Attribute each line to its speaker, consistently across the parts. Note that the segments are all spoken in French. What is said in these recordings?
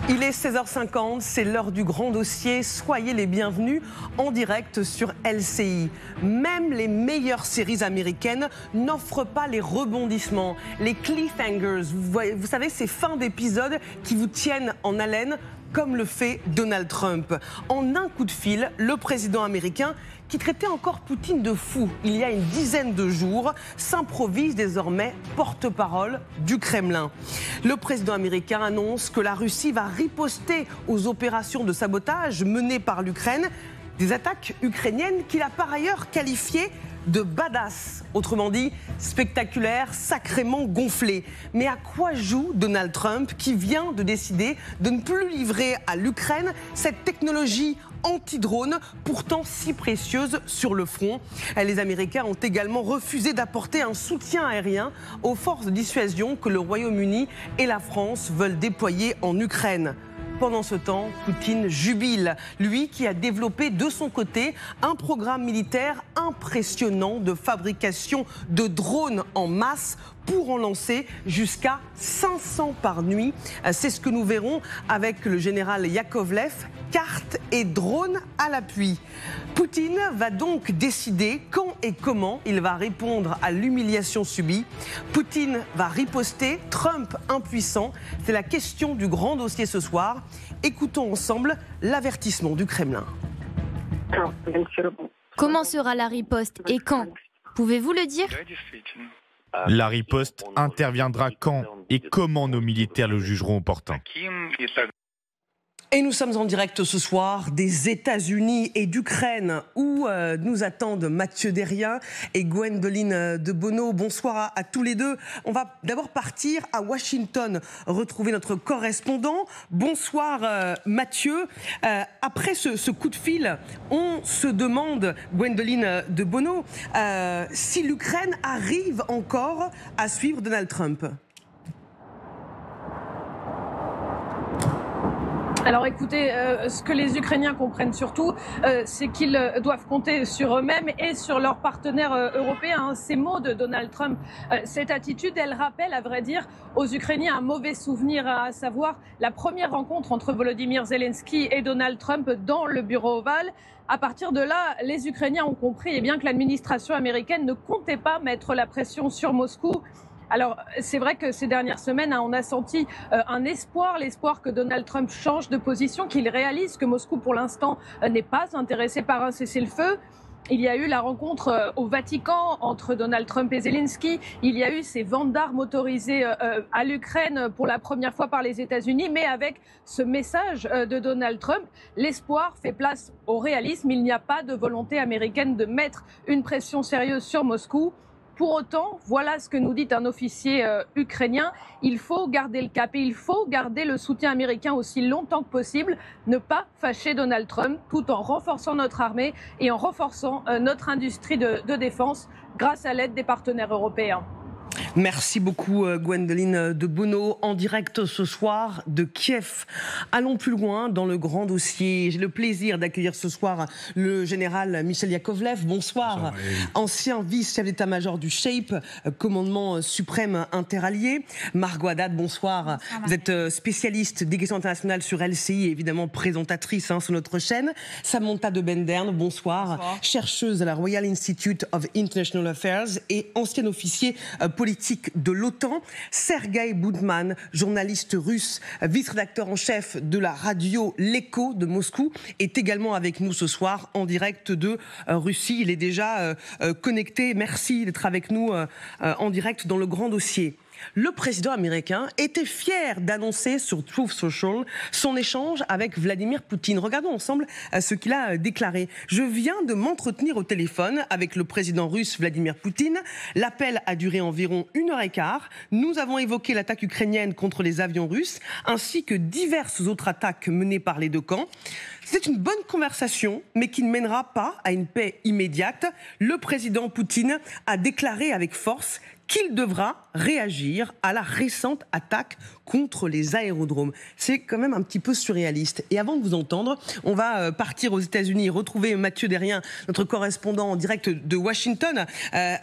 Speaker 1: Il est 16h50, c'est l'heure du grand dossier. Soyez les bienvenus en direct sur LCI. Même les meilleures séries américaines n'offrent pas les rebondissements, les cliffhangers. Vous savez, ces fins d'épisodes qui vous tiennent en haleine, comme le fait Donald Trump. En un coup de fil, le président américain, qui traitait encore Poutine de fou il y a une dizaine de jours, s'improvise désormais porte-parole du Kremlin. Le président américain annonce que la Russie va riposter aux opérations de sabotage menées par l'Ukraine, des attaques ukrainiennes qu'il a par ailleurs qualifiées de badass, autrement dit spectaculaire, sacrément gonflé. Mais à quoi joue Donald Trump qui vient de décider de ne plus livrer à l'Ukraine cette technologie anti-drone pourtant si précieuse sur le front? Les Américains ont également refusé d'apporter un soutien aérien aux forces de dissuasion que le Royaume-Uni et la France veulent déployer en Ukraine. Pendant ce temps, Poutine jubile, lui qui a développé de son côté un programme militaire impressionnant de fabrication de drones en masse pour en lancer jusqu'à 500 par nuit. C'est ce que nous verrons avec le général Yakovlev, cartes et drones à l'appui. Poutine va donc décider quand et comment il va répondre à l'humiliation subie. Poutine va riposter, Trump impuissant. C'est la question du grand dossier ce soir. Écoutons ensemble l'avertissement du Kremlin.
Speaker 2: Comment sera la riposte et quand? Pouvez-vous le dire?
Speaker 3: La riposte interviendra quand et comment nos militaires le jugeront opportun.
Speaker 1: Et nous sommes en direct ce soir des États-Unis et d'Ukraine où nous attendent Mathieu Derrien et Gwendoline de Bono. Bonsoir à tous les deux. On va d'abord partir à Washington, retrouver notre correspondant. Bonsoir Mathieu. Après ce coup de fil, on se demande, Gwendoline de Bono, si l'Ukraine arrive encore à suivre Donald Trump.
Speaker 4: Alors écoutez, ce que les Ukrainiens comprennent surtout, c'est qu'ils doivent compter sur eux-mêmes et sur leurs partenaires européens. Ces mots de Donald Trump, cette attitude, elle rappelle à vrai dire aux Ukrainiens un mauvais souvenir, à savoir la première rencontre entre Volodymyr Zelensky et Donald Trump dans le bureau ovale. À partir de là, les Ukrainiens ont compris bien que l'administration américaine ne comptait pas mettre la pression sur Moscou. Alors, c'est vrai que ces dernières semaines, on a senti un espoir, l'espoir que Donald Trump change de position, qu'il réalise que Moscou, pour l'instant, n'est pas intéressé par un cessez-le-feu. Il y a eu la rencontre au Vatican entre Donald Trump et Zelensky. Il y a eu ces ventes d'armes autorisées à l'Ukraine pour la première fois par les États-Unis. Mais avec ce message de Donald Trump, l'espoir fait place au réalisme. Il n'y a pas de volonté américaine de mettre une pression sérieuse sur Moscou. Pour autant, voilà ce que nous dit un officier ukrainien, il faut garder le cap et il faut garder le soutien américain aussi longtemps que possible, ne pas fâcher Donald Trump tout en renforçant notre armée et en renforçant notre industrie de défense grâce à l'aide des partenaires européens.
Speaker 1: Merci beaucoup Gwendoline de Bono, en direct ce soir de Kiev. Allons plus loin dans le grand dossier. J'ai le plaisir d'accueillir ce soir le général Michel Yakovlev. Bonsoir. Bonsoir. Ancien vice-chef d'état-major du SHAPE, commandement suprême interallié. Margot Haddad, bonsoir. Vous êtes spécialiste des questions internationales sur LCI et évidemment présentatrice sur notre chaîne. Samantha de Benderne, bonsoir. Chercheuse à la Royal Institute of International Affairs et ancien officier politique de l'OTAN. Sergueï Boudman, journaliste russe, vice-rédacteur en chef de la radio L'Écho de Moscou, est également avec nous ce soir en direct de Russie. Il est déjà connecté. Merci d'être avec nous en direct dans le grand dossier. Le président américain était fier d'annoncer sur Truth Social son échange avec Vladimir Poutine. Regardons ensemble ce qu'il a déclaré. « Je viens de m'entretenir au téléphone avec le président russe Vladimir Poutine. L'appel a duré environ 1h15. Nous avons évoqué l'attaque ukrainienne contre les avions russes ainsi que diverses autres attaques menées par les deux camps. C'est une bonne conversation, mais qui ne mènera pas à une paix immédiate. Le président Poutine a déclaré avec force qu'il devra réagir à la récente attaque contre les aérodromes. C'est quand même un petit peu surréaliste. Et avant de vous entendre, on va partir aux États-Unis, retrouver Mathieu Derrien, notre correspondant en direct de Washington.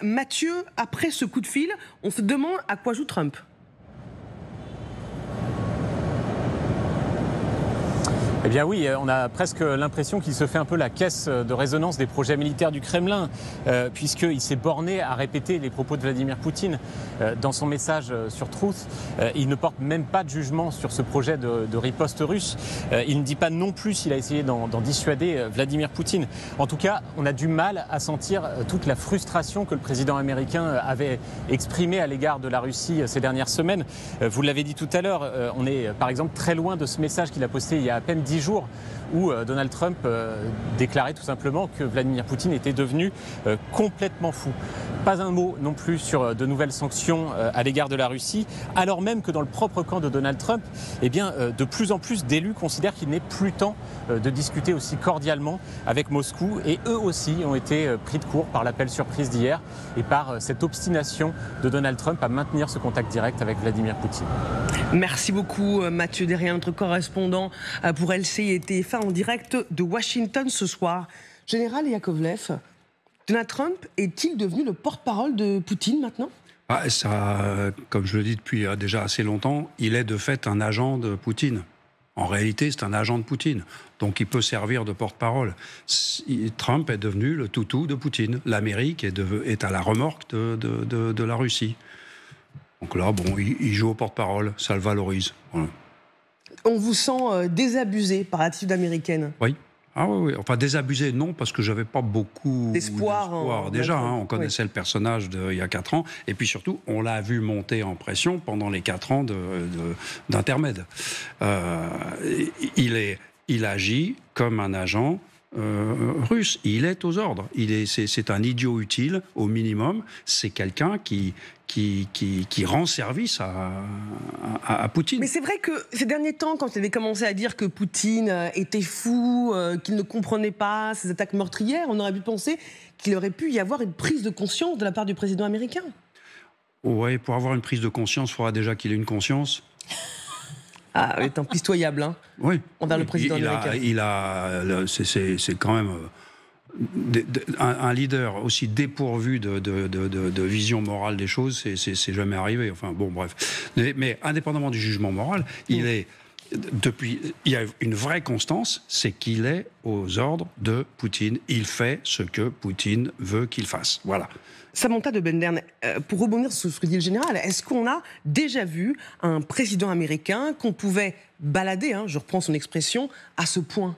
Speaker 1: Mathieu, après ce coup de fil, on se demande à quoi joue Trump.
Speaker 5: Eh bien oui, on a presque l'impression qu'il se fait un peu la caisse de résonance des projets militaires du Kremlin, puisqu'il s'est borné à répéter les propos de Vladimir Poutine dans son message sur Truth. Il ne porte même pas de jugement sur ce projet de riposte russe. Il ne dit pas non plus s'il a essayé d'en dissuader Vladimir Poutine. En tout cas, on a du mal à sentir toute la frustration que le président américain avait exprimée à l'égard de la Russie ces dernières semaines. Vous l'avez dit tout à l'heure, on est par exemple très loin de ce message qu'il a posté il y a à peine 10 jours où Donald Trump déclarait tout simplement que Vladimir Poutine était devenu complètement fou. Pas un mot non plus sur de nouvelles sanctions à l'égard de la Russie, alors même que dans le propre camp de Donald Trump, eh bien, de plus en plus d'élus considèrent qu'il n'est plus temps de discuter aussi cordialement avec Moscou, et eux aussi ont été pris de court par l'appel surprise d'hier et par cette obstination de Donald Trump à maintenir ce contact direct avec Vladimir Poutine.
Speaker 1: Merci beaucoup Mathieu Derrien, notre correspondant pour LCI et TF1 en direct de Washington ce soir. Général Yakovlev, Donald Trump est-il devenu le porte-parole de Poutine maintenant ?
Speaker 6: Comme je le dis depuis déjà assez longtemps, il est de fait un agent de Poutine. En réalité, c'est un agent de Poutine. Donc il peut servir de porte-parole. Trump est devenu le toutou de Poutine. L'Amérique est à la remorque de la Russie. Donc là, bon, il joue au porte-parole, ça le valorise. Voilà.
Speaker 1: On vous sent désabusé par l'attitude américaine ?
Speaker 6: Oui. Ah oui, enfin désabusé, non, parce que j'avais pas beaucoup d'espoir déjà. On connaissait le personnage il y a 4 ans, et puis surtout, on l'a vu monter en pression pendant les 4 ans d'intermède. Il agit comme un agent russe. Il est aux ordres. C'est un idiot utile au minimum. C'est quelqu'un qui rend service à Poutine.
Speaker 1: Mais c'est vrai que ces derniers temps, quand il avait commencé à dire que Poutine était fou, qu'il ne comprenait pas ces attaques meurtrières, on aurait pu penser qu'il aurait pu y avoir une prise de conscience de la part du président américain.
Speaker 6: Oui, pour avoir une prise de conscience, il faudra déjà qu'il ait une conscience.
Speaker 1: Ah, il est impitoyable, hein,
Speaker 6: oui.
Speaker 1: envers le président américain.
Speaker 6: C'est quand même un leader aussi dépourvu de vision morale des choses, c'est jamais arrivé. Enfin, bon, bref. Mais indépendamment du jugement moral, il y a une vraie constance, c'est qu'il est aux ordres de Poutine. Il fait ce que Poutine veut qu'il fasse. Voilà.
Speaker 1: Samantha de Bendern, pour rebondir sur ce que dit le général, est-ce qu'on a déjà vu un président américain qu'on pouvait balader, je reprends son expression, à ce point ?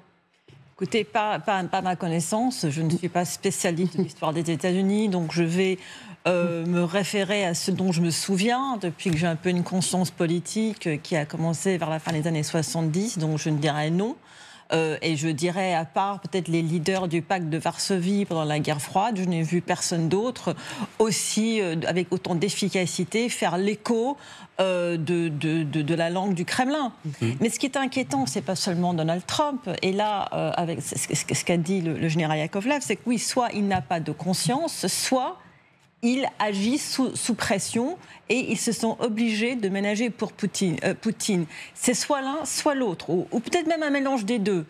Speaker 7: Écoutez, pas à ma connaissance, je ne suis pas spécialiste de l'histoire des États-Unis, donc je vais me référer à ce dont je me souviens depuis que j'ai un peu une conscience politique qui a commencé vers la fin des années 70, donc je ne dirais non. Et je dirais, à part peut-être les leaders du pacte de Varsovie pendant la guerre froide, je n'ai vu personne d'autre avec autant d'efficacité faire l'écho de la langue du Kremlin. Mais ce qui est inquiétant, c'est pas seulement Donald Trump. Et là, avec ce qu'a dit le général Yakovlev, c'est que oui, soit il n'a pas de conscience, soit il agit sous pression et ils se sont obligés de ménager pour Poutine. C'est soit l'un, soit l'autre, ou peut-être même un mélange des deux.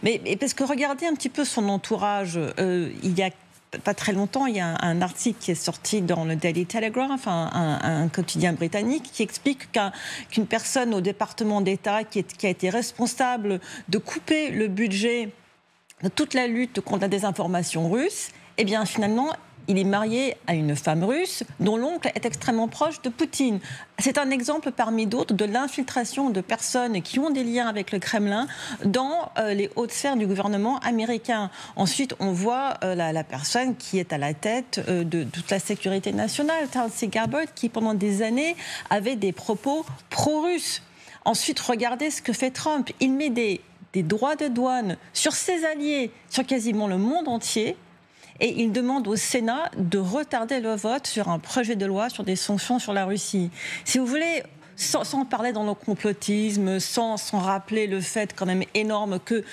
Speaker 7: Mais parce que regardez un petit peu son entourage, il y a pas très longtemps, il y a un article qui est sorti dans le Daily Telegraph, un quotidien britannique, qui explique qu'une personne au département d'État qui a été responsable de couper le budget de toute la lutte contre la désinformation russe, eh bien finalement, il est marié à une femme russe dont l'oncle est extrêmement proche de Poutine. C'est un exemple parmi d'autres de l'infiltration de personnes qui ont des liens avec le Kremlin dans les hautes sphères du gouvernement américain. Ensuite, on voit la personne qui est à la tête de toute la sécurité nationale, Tulsi Gabbard, qui pendant des années avait des propos pro-russes. Ensuite, regardez ce que fait Trump. Il met des droits de douane sur ses alliés, sur quasiment le monde entier. Et il demande au Sénat de retarder le vote sur un projet de loi sur des sanctions sur la Russie. Si vous voulez, sans parler dans le complotisme, sans rappeler le fait quand même énorme que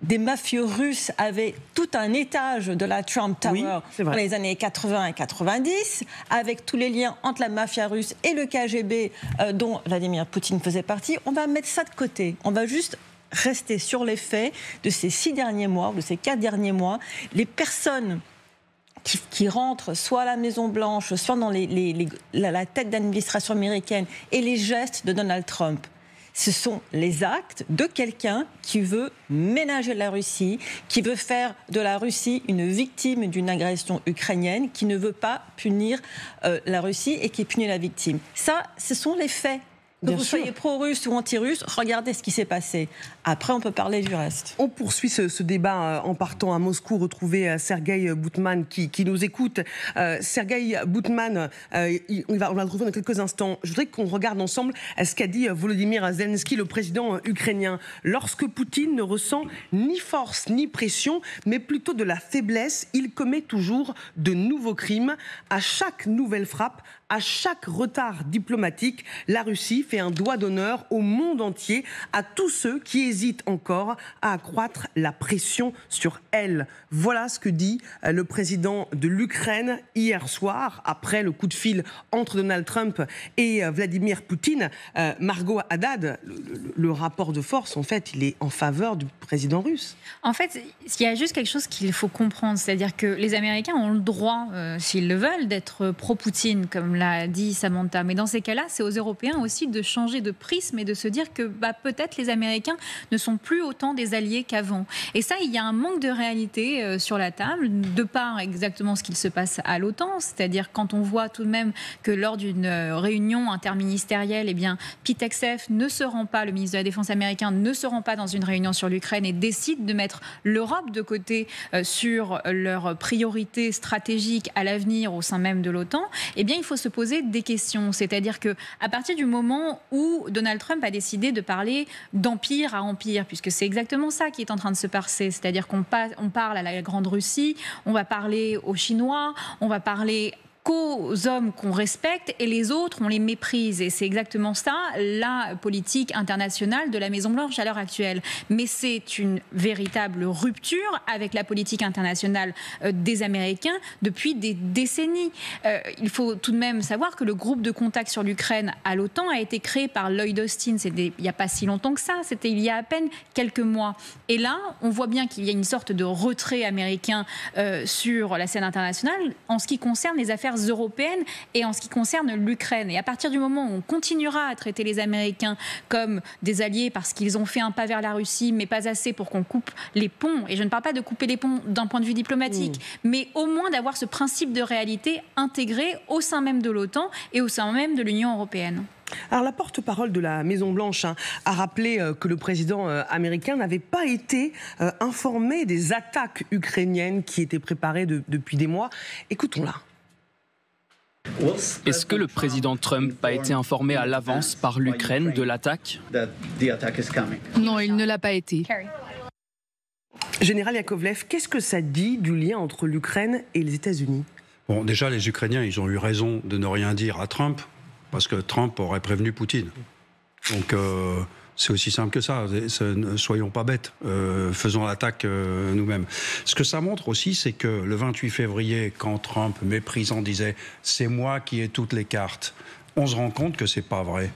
Speaker 7: des mafieux russes avaient tout un étage de la Trump Tower dans les années 80 et 90, avec tous les liens entre la mafia russe et le KGB dont Vladimir Poutine faisait partie, on va mettre ça de côté. On va juste rester sur les faits de ces 6 derniers mois, de ces 4 derniers mois. Les personnes qui rentrent soit à la Maison-Blanche, soit dans la tête d'administration américaine, et les gestes de Donald Trump, Ce sont les actes de quelqu'un qui veut ménager la Russie, qui veut faire de la Russie une victime d'une agression ukrainienne, qui ne veut pas punir la Russie et qui punit la victime. Ça, ce sont les faits. Que vous soyez pro-russe ou anti-russe, regardez ce qui s'est passé. Après, on peut parler du reste.
Speaker 1: On poursuit ce débat en partant à Moscou, retrouver Sergueï Boutman qui nous écoute. Sergueï Boutman, on va le retrouver dans quelques instants. Je voudrais qu'on regarde ensemble ce qu'a dit Volodymyr Zelensky, le président ukrainien. Lorsque Poutine ne ressent ni force ni pression, mais plutôt de la faiblesse, il commet toujours de nouveaux crimes. À chaque nouvelle frappe, à chaque retard diplomatique, la Russie fait un doigt d'honneur au monde entier, à tous ceux qui hésitent encore à accroître la pression sur elle. Voilà ce que dit le président de l'Ukraine hier soir, après le coup de fil entre Donald Trump et Vladimir Poutine. Margot Haddad, le rapport de force, en fait, il est en faveur du président russe.
Speaker 8: En fait, il y a juste quelque chose qu'il faut comprendre, c'est-à-dire que les Américains ont le droit, s'ils le veulent, d'être pro-Poutine, comme l'a dit Samantha. Mais dans ces cas-là, c'est aux Européens aussi de changer de prisme et de se dire que peut-être les Américains ne sont plus autant des alliés qu'avant. Et ça, il y a un manque de réalité sur la table, de par exactement ce qu'il se passe à l'OTAN. C'est-à-dire quand on voit tout de même que lors d'une réunion interministérielle, Pete Hegseth ne se rend pas, le ministre de la Défense américain ne se rend pas dans une réunion sur l'Ukraine et décide de mettre l'Europe de côté sur leurs priorités stratégiques à l'avenir au sein même de l'OTAN, il faut se poser des questions. C'est-à-dire qu'à partir du moment où Donald Trump a décidé de parler d'empire à empire, puisque c'est exactement ça qui est en train de se passer, c'est-à-dire qu'on parle à la Grande Russie, on va parler aux Chinois, on va parler qu'aux hommes qu'on respecte et les autres, on les méprise. Et c'est exactement ça, la politique internationale de la Maison-Blanche à l'heure actuelle. Mais c'est une véritable rupture avec la politique internationale des Américains depuis des décennies. Il faut tout de même savoir que le groupe de contact sur l'Ukraine à l'OTAN a été créé par Lloyd Austin. Il n'y a pas si longtemps que ça, c'était il y a à peine quelques mois. Et là, on voit bien qu'il y a une sorte de retrait américain sur la scène internationale en ce qui concerne les affaires européennes et en ce qui concerne l'Ukraine. Et à partir du moment où on continuera à traiter les Américains comme des alliés parce qu'ils ont fait un pas vers la Russie, mais pas assez pour qu'on coupe les ponts, et je ne parle pas de couper les ponts d'un point de vue diplomatique, mais au moins d'avoir ce principe de réalité intégré au sein même de l'OTAN et au sein même de l'Union européenne.
Speaker 1: Alors la porte-parole de la Maison-Blanche a rappelé que le président américain n'avait pas été informé des attaques ukrainiennes qui étaient préparées depuis des mois. Écoutons-la.
Speaker 9: Est-ce que le président Trump a été informé à l'avance par l'Ukraine de l'attaque ?
Speaker 10: Non, il ne l'a pas été.
Speaker 1: Général Yakovlev, qu'est-ce que ça dit du lien entre l'Ukraine et les États-Unis ?
Speaker 6: Bon, déjà, les Ukrainiens, ils ont eu raison de ne rien dire à Trump, parce que Trump aurait prévenu Poutine. Donc, c'est aussi simple que ça. Ne soyons pas bêtes. Faisons l'attaque nous-mêmes. Ce que ça montre aussi, c'est que le 28 février, quand Trump, méprisant, disait « c'est moi qui ai toutes les cartes », on se rend compte que c'est pas vrai.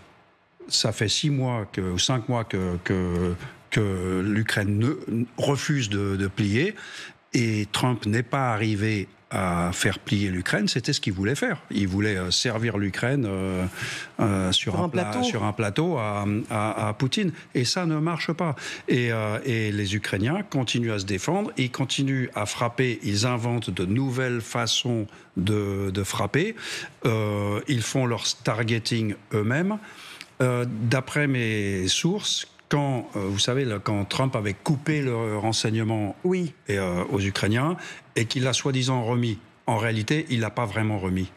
Speaker 6: Ça fait 6 mois ou 5 mois que l'Ukraine refuse de plier, et Trump n'est pas arrivé à faire plier l'Ukraine. C'était ce qu'il voulait faire. Il voulait servir l'Ukraine sur un plateau à Poutine. Et ça ne marche pas. Et les Ukrainiens continuent à se défendre, ils continuent à frapper, ils inventent de nouvelles façons de frapper. Ils font leur targeting eux-mêmes. D'après mes sources, vous savez, quand Trump avait coupé le renseignement aux Ukrainiens et qu'il l'a soi-disant remis, en réalité, il l'a pas vraiment remis.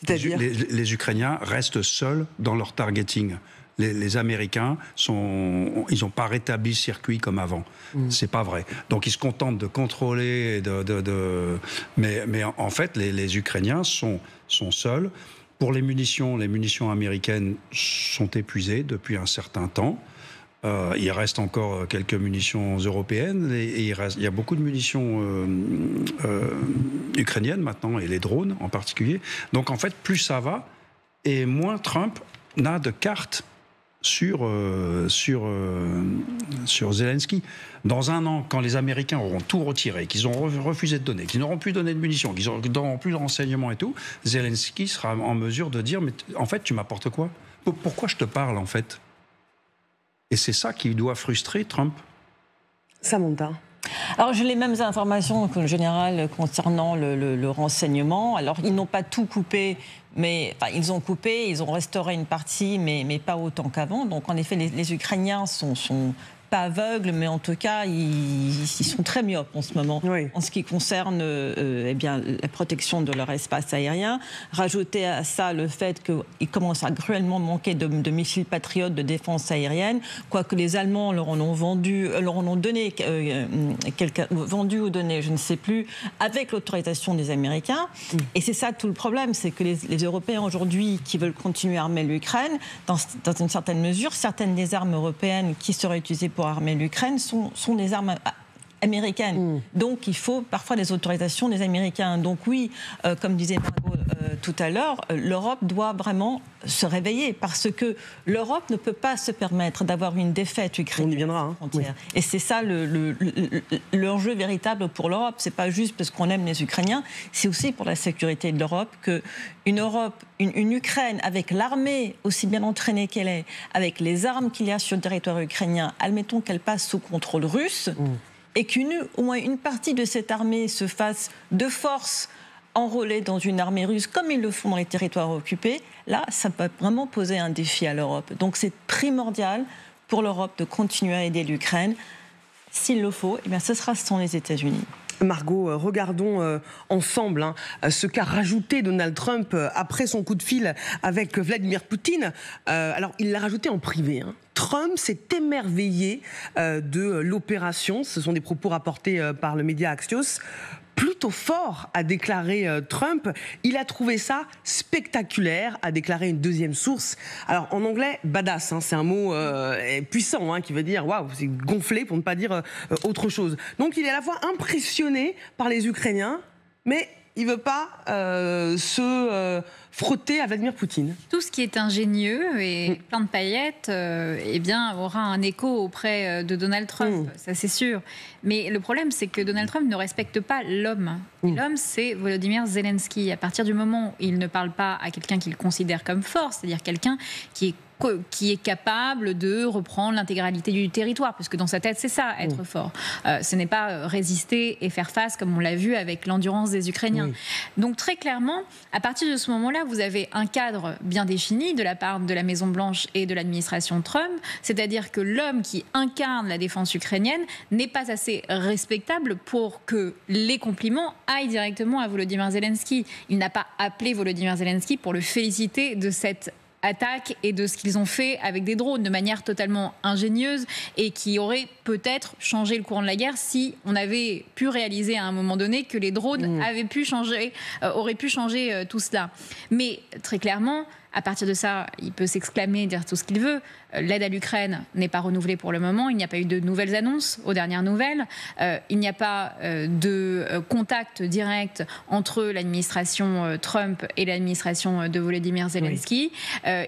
Speaker 6: Les Ukrainiens restent seuls dans leur targeting. Les Américains, ils n'ont pas rétabli le circuit comme avant. C'est pas vrai. Donc ils se contentent de contrôler, mais en fait, les Ukrainiens sont seuls. Pour les munitions américaines sont épuisées depuis un certain temps. Il reste encore quelques munitions européennes et il y a beaucoup de munitions ukrainiennes maintenant, et les drones en particulier. Donc en fait, plus ça va, et moins Trump n'a de cartes sur Zelensky. Dans un an, quand les Américains auront tout retiré, qu'ils auront refusé de donner, qu'ils n'auront plus donné de munitions, qu'ils n'auront plus de renseignements et tout, Zelensky sera en mesure de dire « mais en fait, tu m'apportes quoi ? Pourquoi je te parle en fait ?» Et c'est ça qui doit frustrer Trump.
Speaker 1: Samantha.
Speaker 7: Alors, j'ai les mêmes informations que le général concernant le renseignement. Alors, ils n'ont pas tout coupé, mais enfin, ils ont coupé, ils ont restauré une partie, mais pas autant qu'avant. Donc, en effet, les Ukrainiens sont pas aveugles, mais en tout cas, ils sont très myopes en ce moment, en ce qui concerne la protection de leur espace aérien. Rajouter à ça le fait qu'ils commencent à cruellement manquer de missiles patriotes de défense aérienne, quoique les Allemands leur en ont donné, vendu ou donné, je ne sais plus, avec l'autorisation des Américains. Et c'est ça tout le problème, c'est que les Européens aujourd'hui qui veulent continuer à armer l'Ukraine, dans une certaine mesure, certaines des armes européennes qui seraient utilisées pour armer l'Ukraine sont des armes américaines. Donc il faut parfois des autorisations des Américains. Donc oui, comme disait Margot tout à l'heure, l'Europe doit vraiment se réveiller parce que l'Europe ne peut pas se permettre d'avoir une défaite ukrainienne.
Speaker 1: On y viendra.
Speaker 7: Oui. Et c'est ça l'enjeu véritable pour l'Europe. C'est pas juste parce qu'on aime les Ukrainiens, c'est aussi pour la sécurité de l'Europe une Ukraine avec l'armée aussi bien entraînée qu'elle est, avec les armes qu'il y a sur le territoire ukrainien, admettons qu'elle passe sous contrôle russe. Et qu'au moins une partie de cette armée se fasse de force enrôler dans une armée russe, comme ils le font dans les territoires occupés, là, ça peut vraiment poser un défi à l'Europe. Donc c'est primordial pour l'Europe de continuer à aider l'Ukraine. S'il le faut, ce sera sans les États-Unis.
Speaker 1: Margot, regardons ensemble ce qu'a rajouté Donald Trump après son coup de fil avec Vladimir Poutine. Alors, il l'a rajouté en privé. Trump s'est émerveillé de l'opération. Ce sont des propos rapportés par le média Axios. Plutôt fort, a déclaré Trump. Il a trouvé ça spectaculaire, a déclaré une deuxième source. Alors en anglais, badass, c'est un mot puissant qui veut dire waouh, c'est gonflé pour ne pas dire autre chose. Donc il est à la fois impressionné par les Ukrainiens, mais il ne veut pas se frotter à Vladimir Poutine.
Speaker 8: Tout ce qui est ingénieux et plein de paillettes aura un écho auprès de Donald Trump, ça c'est sûr. Mais le problème, c'est que Donald Trump ne respecte pas l'homme. L'homme, c'est Volodymyr Zelensky. À partir du moment où il ne parle pas à quelqu'un qu'il considère comme fort, c'est-à-dire quelqu'un qui est capable de reprendre l'intégralité du territoire, parce que dans sa tête, c'est ça, être fort. Ce n'est pas résister et faire face, comme on l'a vu avec l'endurance des Ukrainiens. Donc très clairement, à partir de ce moment-là, vous avez un cadre bien défini de la part de la Maison-Blanche et de l'administration Trump, c'est-à-dire que l'homme qui incarne la défense ukrainienne n'est pas assez respectable pour que les compliments aillent directement à Volodymyr Zelensky. Il n'a pas appelé Volodymyr Zelensky pour le féliciter de cette attaque et de ce qu'ils ont fait avec des drones de manière totalement ingénieuse et qui aurait peut-être changé le courant de la guerre si on avait pu réaliser à un moment donné que les drones auraient pu changer tout cela. Mais très clairement, à partir de ça, il peut s'exclamer, dire tout ce qu'il veut. L'aide à l'Ukraine n'est pas renouvelée pour le moment. Il n'y a pas eu de nouvelles annonces aux dernières nouvelles. Il n'y a pas de contact direct entre l'administration Trump et l'administration de Volodymyr Zelensky.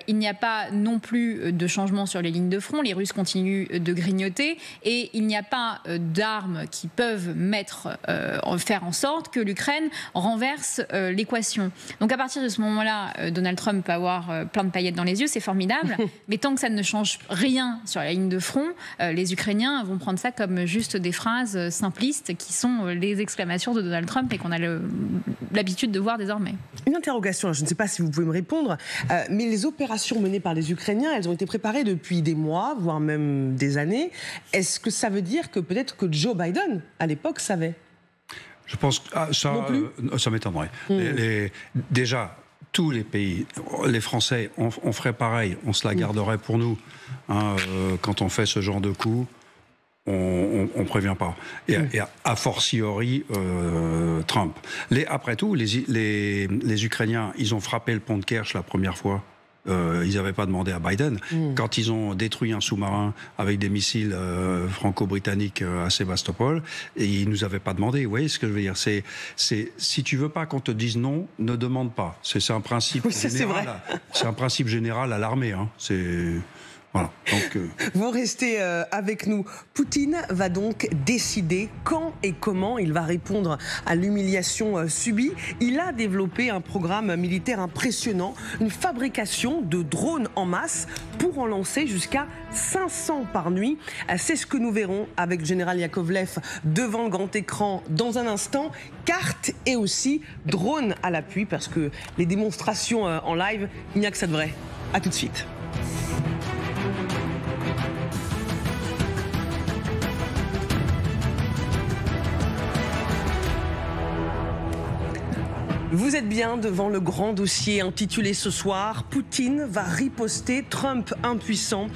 Speaker 8: Il n'y a pas non plus de changement sur les lignes de front. Les Russes continuent de grignoter et il n'y a pas d'armes qui peuvent faire en sorte que l'Ukraine renverse l'équation. Donc à partir de ce moment-là, Donald Trump peut avoir plein de paillettes dans les yeux, c'est formidable. Mais tant que ça ne change rien sur la ligne de front, les Ukrainiens vont prendre ça comme juste des phrases simplistes qui sont les exclamations de Donald Trump et qu'on a l'habitude de voir désormais.
Speaker 1: Une interrogation, je ne sais pas si vous pouvez me répondre, mais les opérations menées par les Ukrainiens, elles ont été préparées depuis des mois, voire même des années. Est-ce que ça veut dire que peut-être que Joe Biden, à l'époque, savait ?
Speaker 6: Je pense que ça m'étonnerait. Déjà, tous les pays, les Français, on ferait pareil, on se la garderait pour nous. Quand on fait ce genre de coup, on prévient pas. Et a fortiori Trump. Après tout, les Ukrainiens, ils ont frappé le pont de Kerch la première fois. Ils n'avaient pas demandé à Biden. Quand ils ont détruit un sous-marin avec des missiles franco-britanniques à Sébastopol, et ils nous avaient pas demandé. Vous voyez ce que je veux dire ? Si tu veux pas qu'on te dise non, ne demande pas. C'est un principe général. C'est un principe général à l'armée. Voilà. Donc,
Speaker 1: vous restez avec nous. Poutine va donc décider quand et comment il va répondre à l'humiliation subie. Il a développé un programme militaire impressionnant, une fabrication de drones en masse pour en lancer jusqu'à 500 par nuit. C'est ce que nous verrons avec le général Yakovlev devant le grand écran dans un instant. Cartes et aussi drones à l'appui, parce que les démonstrations en live, il n'y a que ça de vrai. A tout de suite. Vous êtes bien devant le grand dossier intitulé ce soir « Poutine va riposter, Trump impuissant ».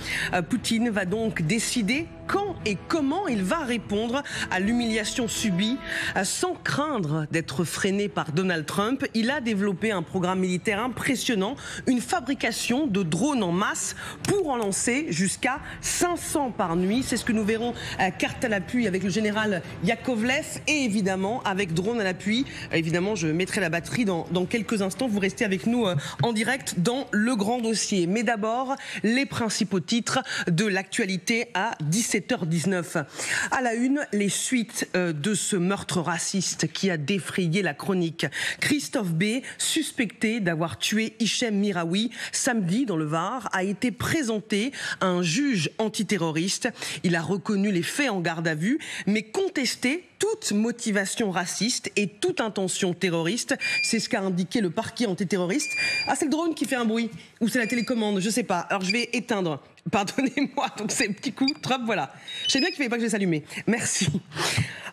Speaker 1: Poutine va donc décider quand et comment il va répondre à l'humiliation subie. Sans craindre d'être freiné par Donald Trump, il a développé un programme militaire impressionnant, une fabrication de drones en masse pour en lancer jusqu'à 500 par nuit. C'est ce que nous verrons carte à l'appui avec le général Yakovlev et évidemment avec drone à l'appui. Évidemment, je mettrai la batterie dans quelques instants. Vous restez avec nous en direct dans le grand dossier. Mais d'abord, les principaux titres de l'actualité à 17h19. À la une, les suites de ce meurtre raciste qui a défrayé la chronique. Christophe B, suspecté d'avoir tué Hichem Miraoui samedi dans le Var, a été présenté à un juge antiterroriste. Il a reconnu les faits en garde à vue, mais contesté toute motivation raciste et toute intention terroriste. C'est ce qu'a indiqué le parquet antiterroriste. Ah, c'est le drone qui fait un bruit. Ou c'est la télécommande, je sais pas. Alors je vais éteindre. Pardonnez-moi, donc c'est un petit coup. Trump, voilà. Je sais bien qu'il ne fallait pas que je les allume. Merci.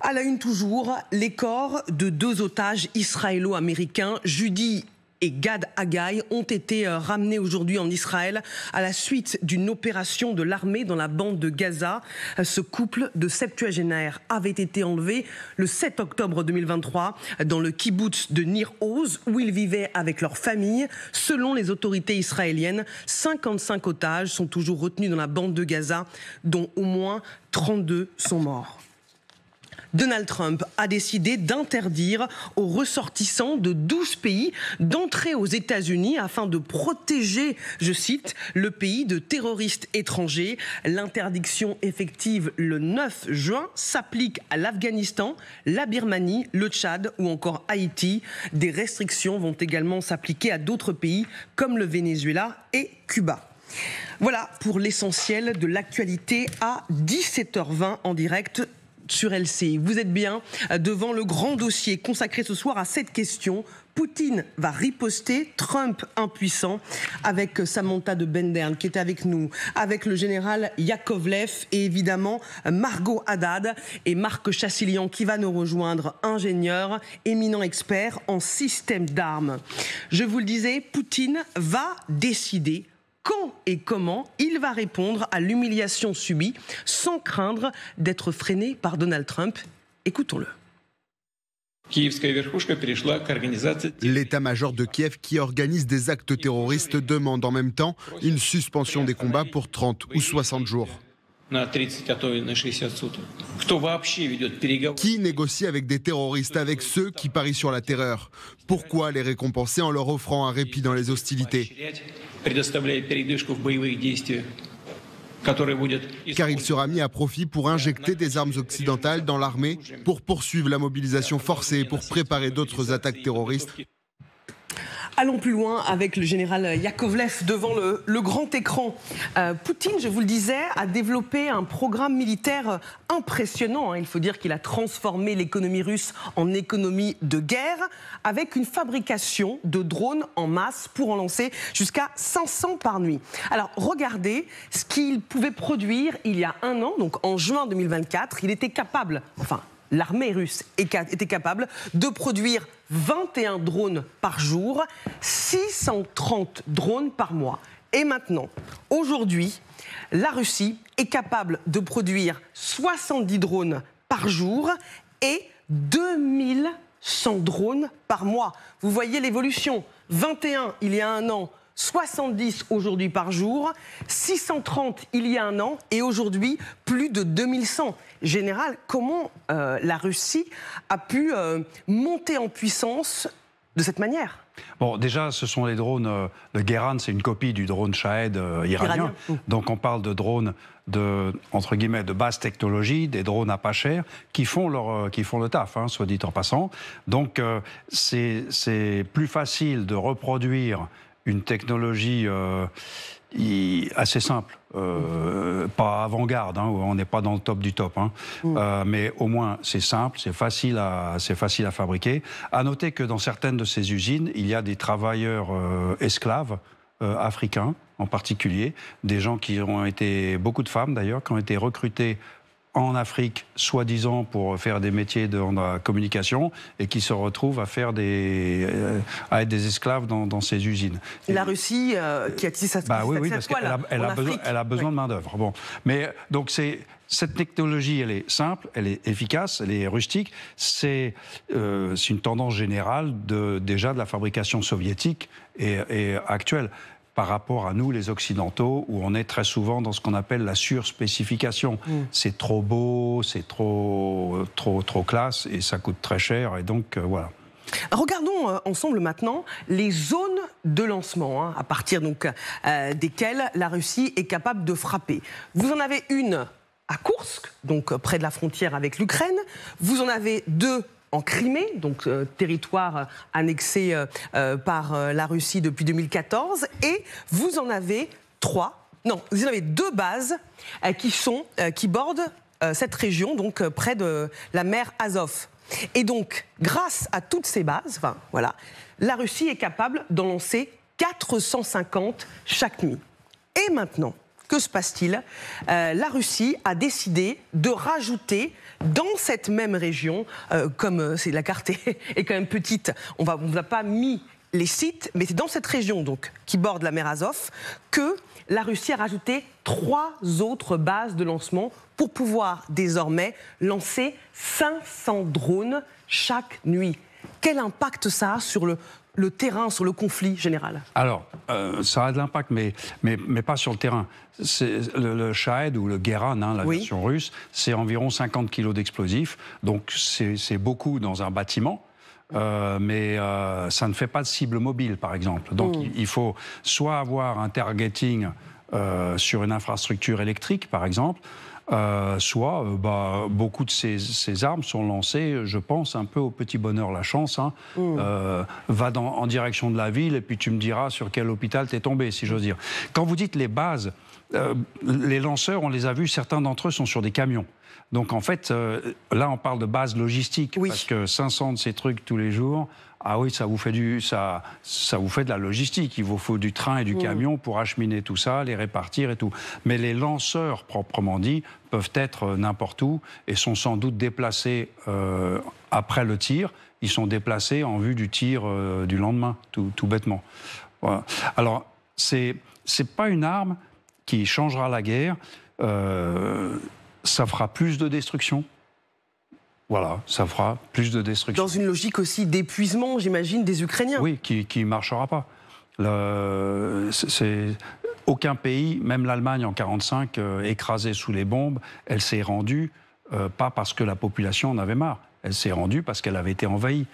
Speaker 1: À la une toujours, les corps de 2 otages israélo-américains, Judy et Gad Haggai, ont été ramenés aujourd'hui en Israël à la suite d'une opération de l'armée dans la bande de Gaza. Ce couple de septuagénaires avait été enlevé le 7 octobre 2023 dans le kibboutz de Nir Oz où ils vivaient avec leur famille. Selon les autorités israéliennes, 55 otages sont toujours retenus dans la bande de Gaza, dont au moins 32 sont morts. Donald Trump a décidé d'interdire aux ressortissants de 12 pays d'entrer aux États-Unis afin de protéger, je cite, le pays de terroristes étrangers. L'interdiction effective le 9 juin s'applique à l'Afghanistan, la Birmanie, le Tchad ou encore Haïti. Des restrictions vont également s'appliquer à d'autres pays comme le Venezuela et Cuba. Voilà pour l'essentiel de l'actualité à 17h20 en direct sur LCI. Vous êtes bien devant le grand dossier consacré ce soir à cette question. Poutine va riposter, Trump impuissant, avec Samantha de Bendern qui est avec nous, avec le général Yakovlev et évidemment Margot Haddad et Marc Chassilian qui va nous rejoindre, ingénieur, éminent expert en système d'armes. Je vous le disais, Poutine va décider quand et comment il va répondre à l'humiliation subie sans craindre d'être freiné par Donald Trump. Écoutons-le.
Speaker 11: L'état-major de Kiev qui organise des actes terroristes demande en même temps une suspension des combats pour 30 ou 60 jours. Qui négocie avec des terroristes, avec ceux qui parient sur la terreur? Pourquoi les récompenser en leur offrant un répit dans les hostilités? Car il sera mis à profit pour injecter des armes occidentales dans l'armée, pour poursuivre la mobilisation forcée et pour préparer d'autres attaques terroristes.
Speaker 1: Allons plus loin avec le général Yakovlev devant le grand écran. Poutine, je vous le disais, a développé un programme militaire impressionnant. Il faut dire qu'il a transformé l'économie russe en économie de guerre avec une fabrication de drones en masse pour en lancer jusqu'à 500 par nuit. Alors regardez ce qu'il pouvait produire il y a un an, donc en juin 2024. Il était capable, l'armée russe était capable de produire 21 drones par jour, 630 drones par mois. Et maintenant, aujourd'hui, la Russie est capable de produire 70 drones par jour et 2100 drones par mois. Vous voyez l'évolution. 21 il y a un an, 70 aujourd'hui par jour, 630 il y a un an et aujourd'hui plus de 2100. Général, comment la Russie a pu monter en puissance de cette manière ?
Speaker 6: Bon, déjà, ce sont les drones. Le Guéran, c'est une copie du drone Shahed iranien. Donc, on parle de drones entre guillemets, de basse technologie, des drones à pas cher, qui font le taf, hein, soit dit en passant. Donc, c'est plus facile de reproduire une technologie assez simple, pas avant-garde, hein, on n'est pas dans le top du top, hein, mais au moins c'est simple, c'est facile à fabriquer. À noter que dans certaines de ces usines, il y a des travailleurs esclaves africains en particulier, des gens qui ont été, beaucoup de femmes d'ailleurs, qui ont été recrutées en Afrique, soi-disant pour faire des métiers de la communication, et qui se retrouvent à être des esclaves dans ces usines.
Speaker 1: La Russie qui a tissé cette toile.
Speaker 6: Oui, parce qu'elle a besoin de main-d'œuvre. Bon. Mais donc cette technologie, elle est simple, elle est efficace, elle est rustique. C'est une tendance générale déjà de la fabrication soviétique et actuelle, par rapport à nous, les Occidentaux, où on est très souvent dans ce qu'on appelle la surspécification. C'est trop beau, c'est trop classe, et ça coûte très cher, et donc voilà.
Speaker 1: Regardons ensemble maintenant les zones de lancement, hein, à partir donc desquelles la Russie est capable de frapper. Vous en avez une à Koursk, donc près de la frontière avec l'Ukraine. Vous en avez deux en Crimée, donc territoire annexé par la Russie depuis 2014, et vous en avez deux bases qui bordent cette région, donc près de la mer Azov. Et donc, grâce à toutes ces bases, la Russie est capable d'en lancer 450 chaque nuit. Et maintenant, que se passe-t-il ? La Russie a décidé de rajouter dans cette même région, comme la carte est quand même petite, on ne vous a pas mis les sites, mais c'est dans cette région donc, qui borde la mer Azov que la Russie a rajouté 3 autres bases de lancement pour pouvoir désormais lancer 500 drones chaque nuit. Quel impact ça a sur le terrain, sur le conflit général?
Speaker 6: Alors, ça a de l'impact, mais pas sur le terrain. Le Shahed ou le Guéran, hein, la version russe, c'est environ 50 kilos d'explosifs, donc c'est beaucoup dans un bâtiment. Mais ça ne fait pas de cible mobile, par exemple. Donc il faut soit avoir un targeting sur une infrastructure électrique, par exemple, soit beaucoup de ces armes sont lancées, je pense, un peu au petit bonheur la chance. Hein. Va en direction de la ville et puis tu me diras sur quel hôpital t'es tombé, si j'ose dire. Quand vous dites les bases, les lanceurs, on les a vus, certains d'entre eux sont sur des camions. Donc en fait, là on parle de base logistique, parce que 500 de ces trucs tous les jours, ah oui, ça vous fait de la logistique. Il vous faut du train et du camion pour acheminer tout ça, les répartir et tout. Mais les lanceurs, proprement dit, peuvent être n'importe où et sont sans doute déplacés après le tir. Ils sont déplacés en vue du tir du lendemain, tout bêtement. Voilà. Alors, c'est pas une arme qui changera la guerre. Ça fera plus de destruction. Voilà, ça fera plus de destruction.
Speaker 1: Dans une logique aussi d'épuisement, j'imagine, des Ukrainiens.
Speaker 6: Oui, qui ne marchera pas. Aucun pays, même l'Allemagne en 1945, écrasée sous les bombes, elle s'est rendue, pas parce que la population en avait marre, elle s'est rendue parce qu'elle avait été envahie.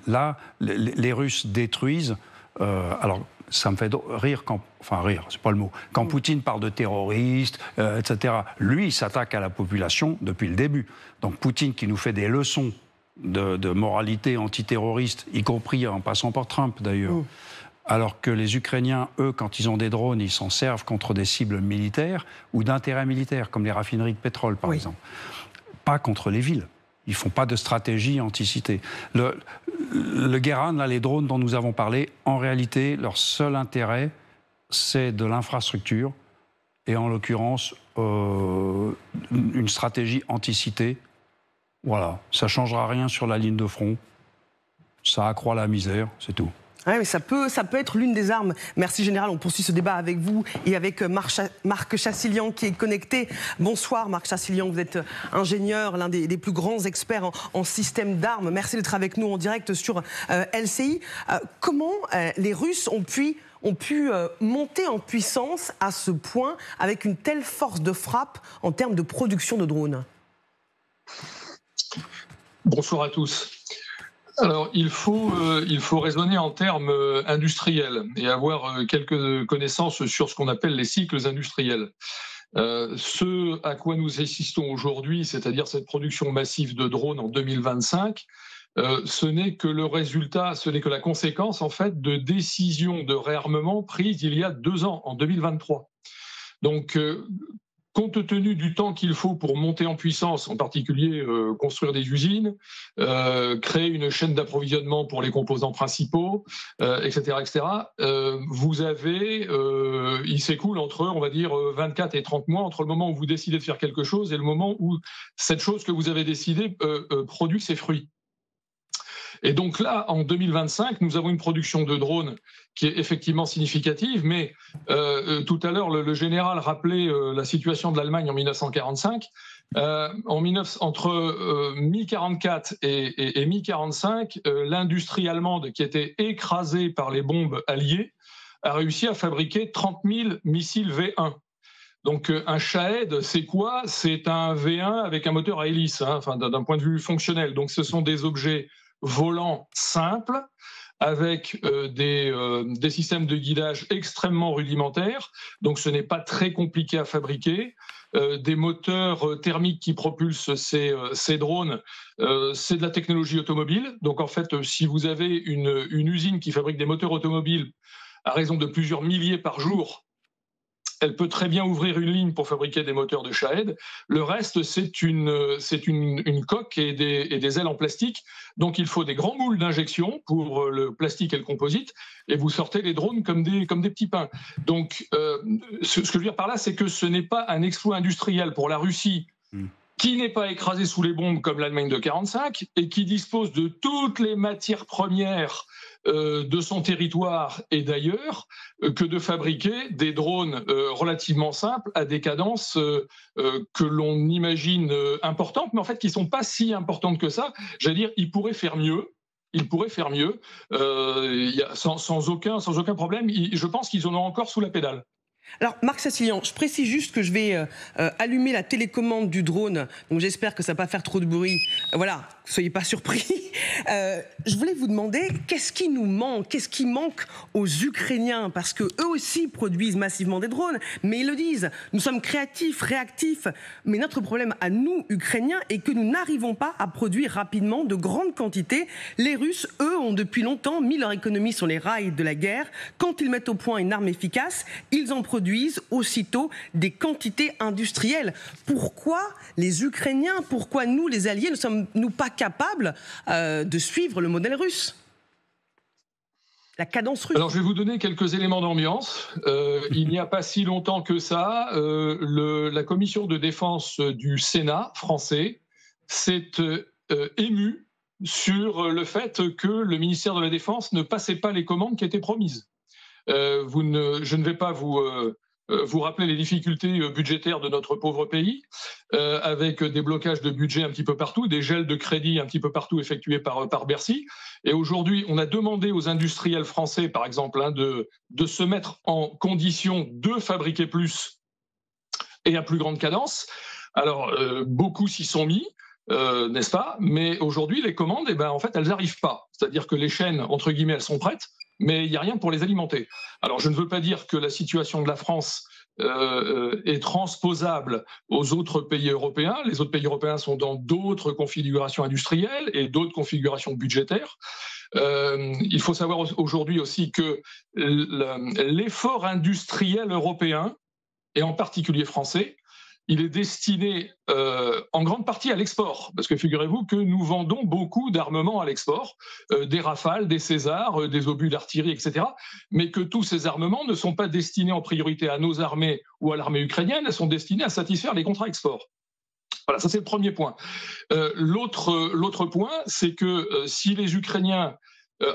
Speaker 6: Là, les Russes détruisent... alors, ça me fait rire rire, c'est pas le mot. Quand Poutine parle de terroristes, etc., lui, il s'attaque à la population depuis le début. Donc Poutine qui nous fait des leçons de moralité antiterroriste, y compris en passant par Trump d'ailleurs, alors que les Ukrainiens, eux, quand ils ont des drones, ils s'en servent contre des cibles militaires ou d'intérêt militaire, comme les raffineries de pétrole, par exemple. Pas contre les villes. Ils ne font pas de stratégie anticité. Le Guéran, là, les drones dont nous avons parlé, en réalité, leur seul intérêt, c'est de l'infrastructure et en l'occurrence, une stratégie anticité. Voilà, ça ne changera rien sur la ligne de front. Ça accroît la misère, c'est tout.
Speaker 1: Oui, mais ça peut être l'une des armes. Merci Général, on poursuit ce débat avec vous et avec Marc Chassilian qui est connecté. Bonsoir Marc Chassilian, vous êtes ingénieur, l'un des plus grands experts en système d'armes. Merci d'être avec nous en direct sur LCI. Comment les Russes ont pu monter en puissance à ce point avec une telle force de frappe en termes de production de drones?
Speaker 12: Bonsoir à tous. Alors, il faut raisonner en termes industriels et avoir quelques connaissances sur ce qu'on appelle les cycles industriels. Ce à quoi nous assistons aujourd'hui, c'est-à-dire cette production massive de drones en 2025, ce n'est que le résultat, ce n'est que la conséquence en fait de décisions de réarmement prises il y a 2 ans, en 2023. Donc, compte tenu du temps qu'il faut pour monter en puissance, en particulier construire des usines, créer une chaîne d'approvisionnement pour les composants principaux, etc., vous avez, il s'écoule entre, on va dire, 24 et 30 mois entre le moment où vous décidez de faire quelque chose et le moment où cette chose que vous avez décidé produit ses fruits. Et donc là, en 2025, nous avons une production de drones qui est effectivement significative, mais tout à l'heure, le général rappelait la situation de l'Allemagne en 1945. Entre mi-44 et mi-45, l'industrie allemande, qui était écrasée par les bombes alliées, a réussi à fabriquer 30 000 missiles V1. Donc un Shahed, c'est quoi? C'est un V1 avec un moteur à hélice, hein, enfin, d'un point de vue fonctionnel. Donc ce sont des objets volants simples, avec des systèmes de guidage extrêmement rudimentaires, donc ce n'est pas très compliqué à fabriquer. Des moteurs thermiques qui propulsent ces drones, c'est de la technologie automobile. Donc en fait, si vous avez une usine qui fabrique des moteurs automobiles à raison de plusieurs milliers par jour, elle peut très bien ouvrir une ligne pour fabriquer des moteurs de Shahed. Le reste, c'est une coque et des ailes en plastique. Donc, il faut des grands moules d'injection pour le plastique et le composite, et vous sortez les drones comme des petits pains. Donc, ce que je veux dire par là, c'est que ce n'est pas un exploit industriel pour la Russie, qui n'est pas écrasée sous les bombes comme l'Allemagne de 1945 et qui dispose de toutes les matières premières de son territoire et d'ailleurs, que de fabriquer des drones relativement simples à des cadences que l'on imagine importantes, mais en fait qui ne sont pas si importantes que ça. J'allais dire, ils pourraient faire mieux. Sans aucun problème. Je pense qu'ils en ont encore sous la pédale.
Speaker 1: Alors, Marc Sassilian, je précise juste que je vais allumer la télécommande du drone, donc j'espère que ça ne va pas faire trop de bruit. Voilà, soyez pas surpris. Je voulais vous demander, qu'est-ce qui nous manque? Qu'est-ce qui manque aux Ukrainiens? Parce qu'eux aussi produisent massivement des drones, mais ils le disent, nous sommes créatifs, réactifs, mais notre problème à nous, Ukrainiens, est que nous n'arrivons pas à produire rapidement de grandes quantités. Les Russes, eux, ont depuis longtemps mis leur économie sur les rails de la guerre. Quand ils mettent au point une arme efficace, ils en produisent aussitôt des quantités industrielles. Pourquoi les Ukrainiens, pourquoi nous, les Alliés, ne sommes-nous pas capables de suivre le modèle russe? La cadence russe.
Speaker 12: Alors, je vais vous donner quelques éléments d'ambiance. Il n'y a pas si longtemps que ça, la commission de défense du Sénat français s'est émue sur le fait que le ministère de la Défense ne passait pas les commandes qui étaient promises. Je ne vais pas vous rappeler les difficultés budgétaires de notre pauvre pays, avec des blocages de budget un petit peu partout, des gels de crédit un petit peu partout effectués par Bercy. Et aujourd'hui, on a demandé aux industriels français, par exemple, de se mettre en condition de fabriquer plus et à plus grande cadence. Alors, beaucoup s'y sont mis. N'est-ce pas? Mais aujourd'hui, les commandes, en fait, elles n'arrivent pas. C'est-à-dire que les chaînes, entre guillemets, elles sont prêtes, mais il n'y a rien pour les alimenter. Alors, je ne veux pas dire que la situation de la France est transposable aux autres pays européens. Les autres pays européens sont dans d'autres configurations industrielles et d'autres configurations budgétaires. Il faut savoir aujourd'hui aussi que l'effort industriel européen, et en particulier français, il est destiné en grande partie à l'export, parce que figurez-vous que nous vendons beaucoup d'armements à l'export, des Rafales, des Césars, des obus d'artillerie, etc., mais que tous ces armements ne sont pas destinés en priorité à nos armées ou à l'armée ukrainienne, elles sont destinées à satisfaire les contrats export. Voilà, ça c'est le premier point. L'autre point, c'est que si les Ukrainiens...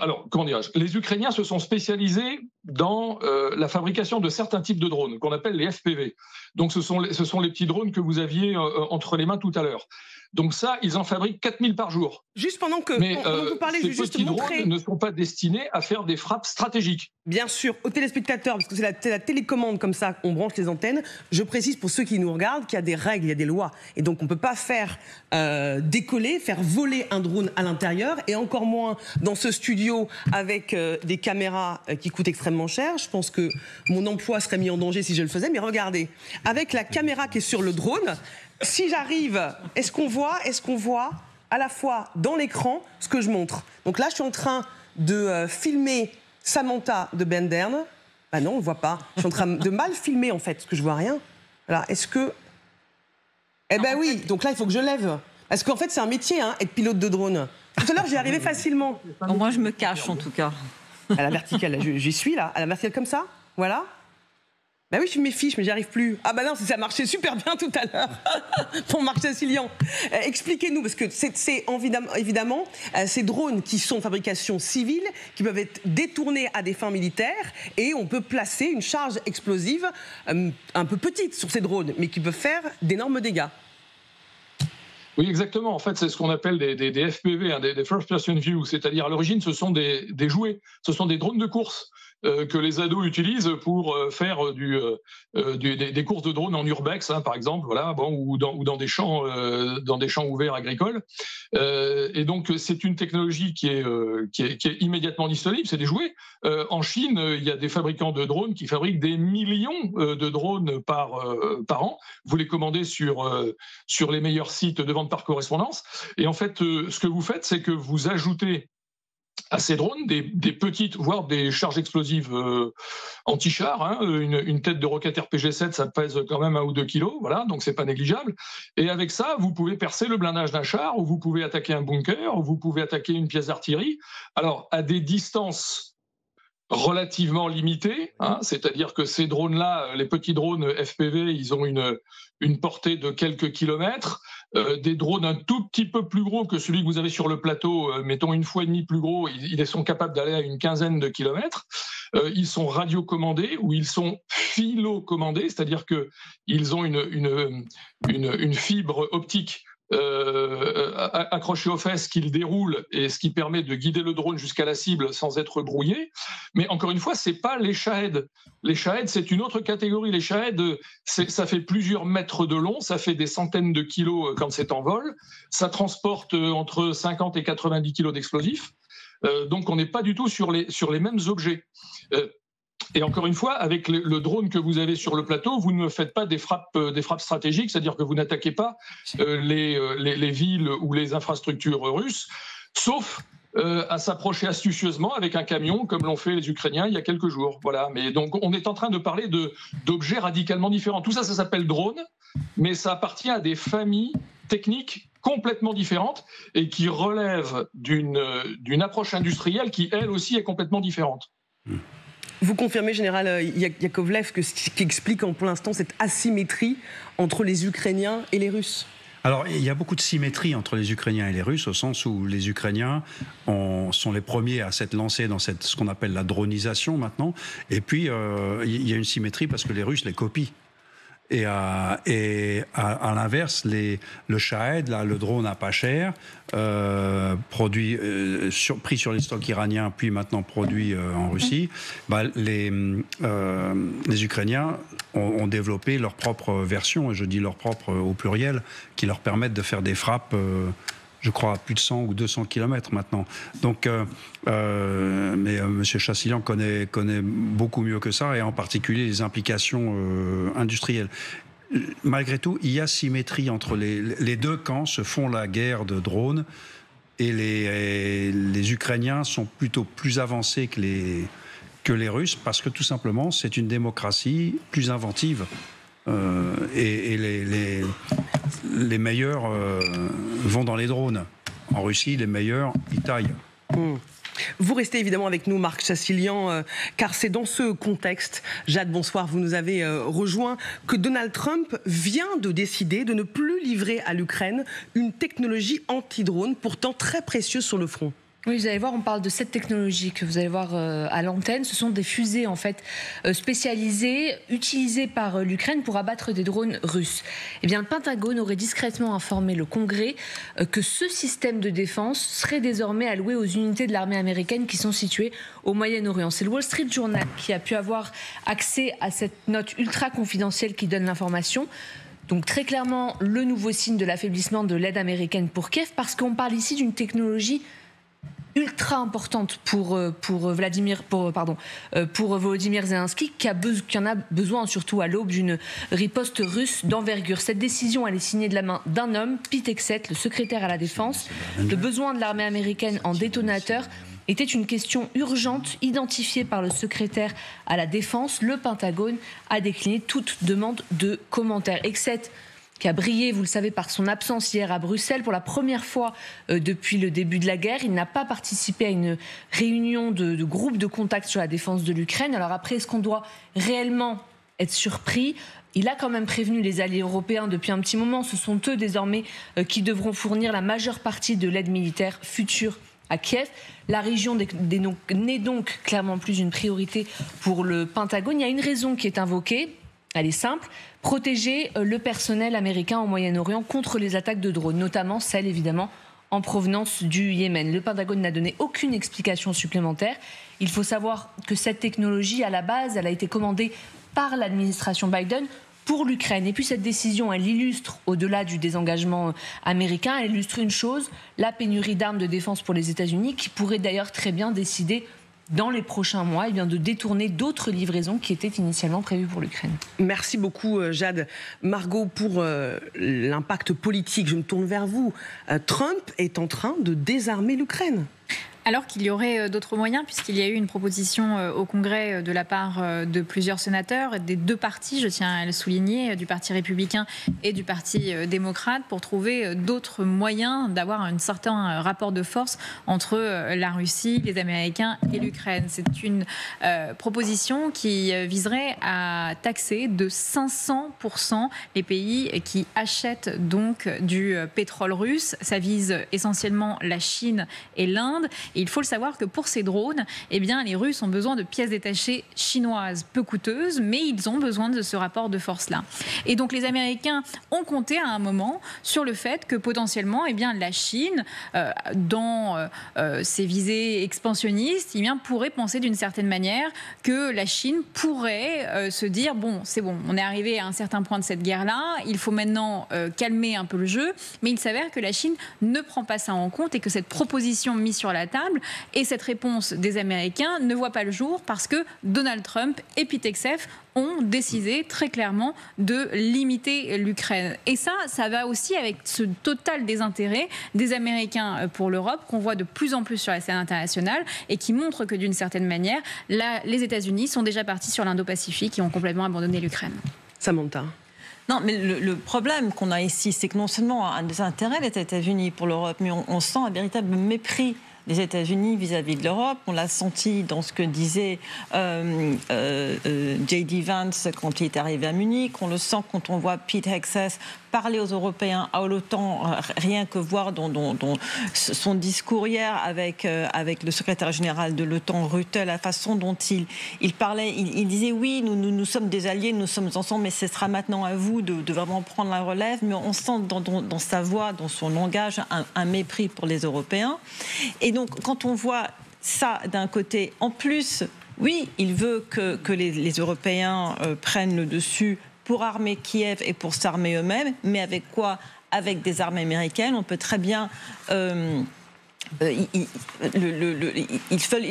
Speaker 12: alors, comment dirais-je? Les Ukrainiens se sont spécialisés dans la fabrication de certains types de drones, qu'on appelle les FPV. Donc, ce sont les petits drones que vous aviez entre les mains tout à l'heure. Donc ça, ils en fabriquent 4000 par jour.
Speaker 1: Juste pendant que vous parlez, je vais juste
Speaker 12: petits
Speaker 1: montrer.
Speaker 12: drones ne sont pas destinés à faire des frappes stratégiques.
Speaker 1: Bien sûr, aux téléspectateurs, parce que c'est la télécommande comme ça, on branche les antennes. Je précise pour ceux qui nous regardent qu'il y a des règles, il y a des lois. Et donc on ne peut pas faire décoller, faire voler un drone à l'intérieur, et encore moins dans ce studio avec des caméras qui coûtent extrêmement cher. Je pense que mon emploi serait mis en danger si je le faisais. Mais regardez, avec la caméra qui est sur le drone, si j'arrive, est-ce qu'on voit à la fois dans l'écran ce que je montre? Donc là, je suis en train de filmer Samantha de Ben Dern. Ah non, on ne voit pas. Je suis en train de mal filmer, en fait, parce que je ne vois rien. Voilà, est-ce que... Eh ben oui, donc là, il faut que je lève. Parce qu'en fait, c'est un métier, hein, être pilote de drone. Tout à l'heure, j'y arrivais facilement.
Speaker 7: Bon, moi, je me cache, en tout cas.
Speaker 1: À la verticale, j'y suis, là. À la verticale, comme ça. Voilà. Ben oui, je me fiche, mais j'y arrive plus. Ah ben non, ça marchait super bien tout à l'heure pour Marc Chassilian. Expliquez-nous, parce que c'est évidemment ces drones qui sont de fabrication civile, qui peuvent être détournés à des fins militaires, et on peut placer une charge explosive un peu petite sur ces drones, mais qui peuvent faire d'énormes dégâts.
Speaker 12: Oui, exactement. En fait, c'est ce qu'on appelle des FPV, hein, des First Person View, c'est-à-dire à l'origine, ce sont des jouets, ce sont des drones de course que les ados utilisent pour faire des courses de drones en urbex, hein, par exemple, voilà, bon, ou dans des champs ouverts agricoles. Et donc, c'est une technologie qui est immédiatement disponible. C'est des jouets. En Chine, il y a des fabricants de drones qui fabriquent des millions de drones par an. Vous les commandez sur les meilleurs sites de vente par correspondance. Et en fait, ce que vous faites, c'est que vous ajoutez à ces drones des petites, voire des charges explosives anti-char. Hein, une tête de roquette RPG-7, ça pèse quand même 1 ou 2 kilos, voilà, donc c'est pas négligeable. Et avec ça, vous pouvez percer le blindage d'un char, ou vous pouvez attaquer un bunker, ou vous pouvez attaquer une pièce d'artillerie. Alors, à des distances relativement limitées, hein, c'est-à-dire que ces drones-là, les petits drones FPV, ils ont une portée de quelques kilomètres. Des drones un tout petit peu plus gros que celui que vous avez sur le plateau, mettons 1,5 fois plus gros, ils sont capables d'aller à une quinzaine de kilomètres. Ils sont radiocommandés ou ils sont philo-commandés, c'est-à-dire qu'ils ont une fibre optique accroché aux fesses qu'il déroule, et ce qui permet de guider le drone jusqu'à la cible sans être brouillé. Mais encore une fois, c'est pas les Shahed. Les Shahed, c'est une autre catégorie. Les Shahed, ça fait plusieurs mètres de long, ça fait des centaines de kilos quand c'est en vol, ça transporte entre 50 et 90 kilos d'explosifs. Donc on n'est pas du tout sur les mêmes objets. Et encore une fois, avec le drone que vous avez sur le plateau, vous ne faites pas des frappes stratégiques, c'est-à-dire que vous n'attaquez pas les villes ou les infrastructures russes, sauf à s'approcher astucieusement avec un camion, comme l'ont fait les Ukrainiens il y a quelques jours. Voilà. Mais donc, on est en train de parler d'objets radicalement différents. Tout ça, ça s'appelle drone, mais ça appartient à des familles techniques complètement différentes et qui relèvent d'une approche industrielle qui, elle aussi, est complètement différente.
Speaker 1: Vous confirmez, Général Yakovlev, que ce qui explique pour l'instant cette asymétrie entre les Ukrainiens et les Russes?
Speaker 6: Alors, il y a beaucoup de symétrie entre les Ukrainiens et les Russes, au sens où les Ukrainiens sont les premiers à s'être lancés dans ce qu'on appelle la dronisation maintenant. Et puis, il y a une symétrie parce que les Russes les copient. Et à l'inverse, le Shahed, là, le drone à pas cher, produit, pris sur les stocks iraniens, puis maintenant produit en Russie, les Ukrainiens ont développé leur propre version, et je dis leur propre au pluriel, qui leur permettent de faire des frappes, je crois, à plus de 100 ou 200 km maintenant. Donc, mais M. Chassilian connaît beaucoup mieux que ça, et en particulier les implications industrielles. Malgré tout, il y a symétrie entre les deux camps, se font la guerre de drones, et les Ukrainiens sont plutôt plus avancés que les Russes, parce que tout simplement, c'est une démocratie plus inventive. Et les meilleurs vont dans les drones. En Russie, les meilleurs, ils taillent.
Speaker 1: Vous restez évidemment avec nous, Marc Chassilian, car c'est dans ce contexte, Jade, bonsoir, vous nous avez rejoint, que Donald Trump vient de décider de ne plus livrer à l'Ukraine une technologie anti-drone, pourtant très précieuse sur le front.
Speaker 10: Oui, vous allez voir, on parle de cette technologie que vous allez voir à l'antenne. Ce sont des fusées en fait spécialisées, utilisées par l'Ukraine pour abattre des drones russes. Eh bien, le Pentagone aurait discrètement informé le Congrès que ce système de défense serait désormais alloué aux unités de l'armée américaine qui sont situées au Moyen-Orient. C'est le Wall Street Journal qui a pu avoir accès à cette note ultra confidentielle qui donne l'information. Donc très clairement, le nouveau signe de l'affaiblissement de l'aide américaine pour Kiev, parce qu'on parle ici d'une technologie ultra importante pour Volodymyr Zelensky, qui en a besoin surtout à l'aube d'une riposte russe d'envergure. Cette décision, elle est signée de la main d'un homme, Pete Hegseth, le secrétaire à la défense. Le besoin de l'armée américaine en détonateur était une question urgente identifiée par le secrétaire à la défense. Le Pentagone a décliné toute demande de commentaire. Hegseth, qui a brillé, vous le savez, par son absence hier à Bruxelles pour la première fois depuis le début de la guerre. Il n'a pas participé à une réunion de groupe de contact sur la défense de l'Ukraine. Alors après, est-ce qu'on doit réellement être surpris ? Il a quand même prévenu les alliés européens depuis un petit moment. Ce sont eux désormais qui devront fournir la majeure partie de l'aide militaire future à Kiev. La région n'est donc clairement plus une priorité pour le Pentagone. Il y a une raison qui est invoquée. Elle est simple, protéger le personnel américain au Moyen-Orient contre les attaques de drones, notamment celles évidemment en provenance du Yémen. Le Pentagone n'a donné aucune explication supplémentaire. Il faut savoir que cette technologie, à la base, elle a été commandée par l'administration Biden pour l'Ukraine. Et puis cette décision, elle illustre, au-delà du désengagement américain, elle illustre une chose, la pénurie d'armes de défense pour les États-Unis, qui pourrait d'ailleurs très bien décider dans les prochains mois, de détourner d'autres livraisons qui étaient initialement prévues pour l'Ukraine.
Speaker 1: Merci beaucoup, Jade. Margot, pour l'impact politique, je me tourne vers vous. Trump est en train de désarmer l'Ukraine.
Speaker 8: Alors qu'il y aurait d'autres moyens, puisqu'il y a eu une proposition au Congrès de la part de plusieurs sénateurs, des deux partis, je tiens à le souligner, du Parti républicain et du Parti démocrate, pour trouver d'autres moyens d'avoir un certain rapport de force entre la Russie, les Américains et l'Ukraine. C'est une proposition qui viserait à taxer de 500% les pays qui achètent donc du pétrole russe. Ça vise essentiellement la Chine et l'Inde. Et il faut le savoir que pour ces drones, eh bien, les Russes ont besoin de pièces détachées chinoises peu coûteuses, mais ils ont besoin de ce rapport de force-là. Et donc les Américains ont compté à un moment sur le fait que potentiellement, eh bien, la Chine, dans ses visées expansionnistes, eh bien, pourrait penser d'une certaine manière que la Chine pourrait se dire, bon, c'est bon, on est arrivé à un certain point de cette guerre-là, il faut maintenant calmer un peu le jeu, mais il s'avère que la Chine ne prend pas ça en compte et que cette proposition mise sur la table et cette réponse des Américains ne voit pas le jour parce que Donald Trump et Pete Hegseth ont décidé très clairement de limiter l'Ukraine. Et ça va aussi avec ce total désintérêt des Américains pour l'Europe qu'on voit de plus en plus sur la scène internationale et qui montre que d'une certaine manière, les États-Unis sont déjà partis sur l'Indo-Pacifique et ont complètement abandonné l'Ukraine.
Speaker 1: Samantha.
Speaker 7: Non, mais le problème qu'on a ici, c'est que non seulement un des intérêts des États-Unis pour l'Europe, mais on sent un véritable mépris des États-Unis vis-à-vis de l'Europe. On l'a senti dans ce que disait J.D. Vance quand il est arrivé à Munich. On le sent quand on voit Pete Hegseth parler aux Européens à l'OTAN, rien que voir dans son discours hier avec le secrétaire général de l'OTAN, Rutte, la façon dont il parlait, il disait oui, nous sommes des alliés, nous sommes ensemble, mais ce sera maintenant à vous de vraiment prendre la relève. Mais on sent dans sa voix, dans son langage, un mépris pour les Européens. Et donc, quand on voit ça d'un côté, en plus, oui, il veut que les Européens prennent le dessus pour armer Kiev et pour s'armer eux-mêmes, mais avec quoi ? Avec des armes américaines. On peut très bien... ils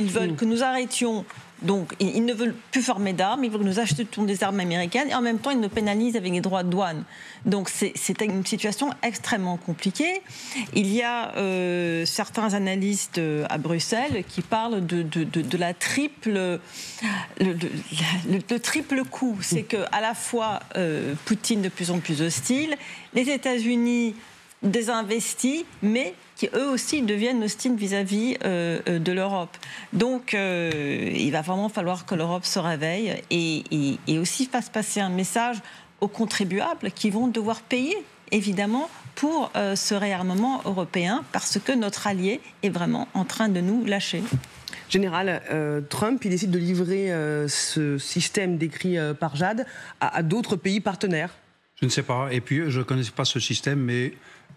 Speaker 7: veulent que nous arrêtions. Donc, ils ne veulent plus former d'armes, ils veulent que nous achetions des armes américaines et en même temps, ils nous pénalisent avec les droits de douane. Donc, c'est une situation extrêmement compliquée. Il y a certains analystes à Bruxelles qui parlent de la triple... le triple coup. C'est qu'à la fois, Poutine de plus en plus hostile, les États-Unis désinvestis, mais qui eux aussi deviennent hostiles vis-à-vis de l'Europe. Donc il va vraiment falloir que l'Europe se réveille et aussi fasse passer un message aux contribuables qui vont devoir payer évidemment, pour ce réarmement européen, parce que notre allié est vraiment en train de nous lâcher.
Speaker 1: Général, Trump, il décide de livrer ce système décrit par Jade à d'autres pays partenaires.
Speaker 6: Je ne sais pas. Et puis, je ne connaissais pas ce système, mais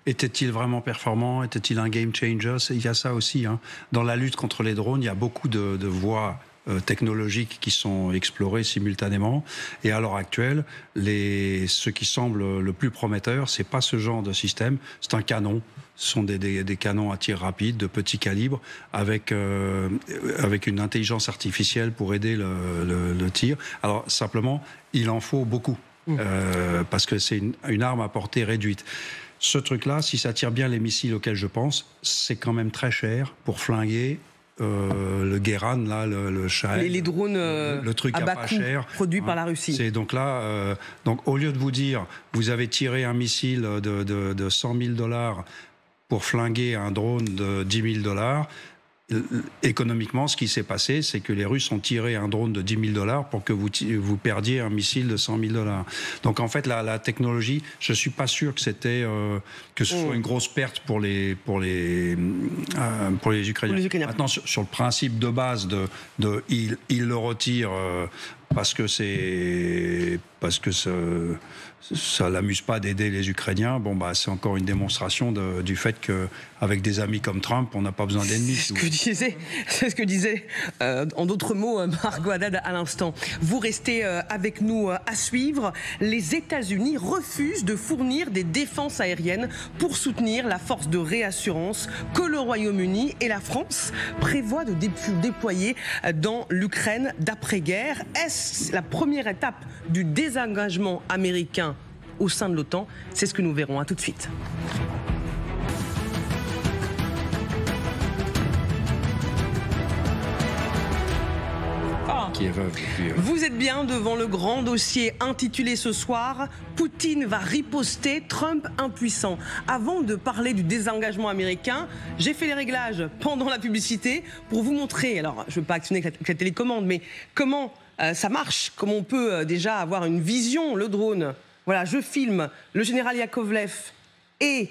Speaker 6: était-il vraiment performant? Était-il un game changer? Il y a ça aussi. Dans la lutte contre les drones, il y a beaucoup de voies technologiques qui sont explorées simultanément. Et à l'heure actuelle, ce qui semble le plus prometteur, c'est pas ce genre de système, c'est un canon. Ce sont des canons à tir rapide, de petit calibre, avec une intelligence artificielle pour aider le tir. Alors simplement, il en faut beaucoup, parce que c'est une arme à portée réduite. Ce truc-là, si ça tire bien les missiles auxquels je pense, c'est quand même très cher pour flinguer le Guéran, là, le Shahed,
Speaker 1: les drones
Speaker 6: le truc
Speaker 1: à bas
Speaker 6: pas
Speaker 1: coût
Speaker 6: cher,
Speaker 1: produits par la Russie.
Speaker 6: C'est donc là, donc au lieu de vous dire, vous avez tiré un missile de 100 000 $ pour flinguer un drone de 10 000 $, économiquement, ce qui s'est passé, c'est que les Russes ont tiré un drone de 10 000 $ pour que vous perdiez un missile de 100 000 $. Donc en fait, la technologie, je suis pas sûr que que ce soit une grosse perte pour les Ukrainiens. Maintenant, sur le principe de base il le retire parce que ça l'amuse pas d'aider les Ukrainiens. Bon, bah, c'est encore une démonstration du fait qu'avec des amis comme Trump, on n'a pas besoin d'ennemis.
Speaker 1: C'est ce que disait, en d'autres mots, Margot Haddad à l'instant. Vous restez avec nous à suivre. Les États-Unis refusent de fournir des défenses aériennes pour soutenir la force de réassurance que le Royaume-Uni et la France prévoient de déployer dans l'Ukraine d'après-guerre. Est-ce la première étape du désengagement américain au sein de l'OTAN? C'est ce que nous verrons. À tout de suite. Vous êtes bien devant le grand dossier intitulé ce soir « Poutine va riposter, Trump impuissant ». Avant de parler du désengagement américain, j'ai fait les réglages pendant la publicité pour vous montrer, alors je ne veux pas actionner avec la télécommande, mais comment ça marche, comment on peut déjà avoir une vision, le drone. Voilà, je filme le général Yakovlev et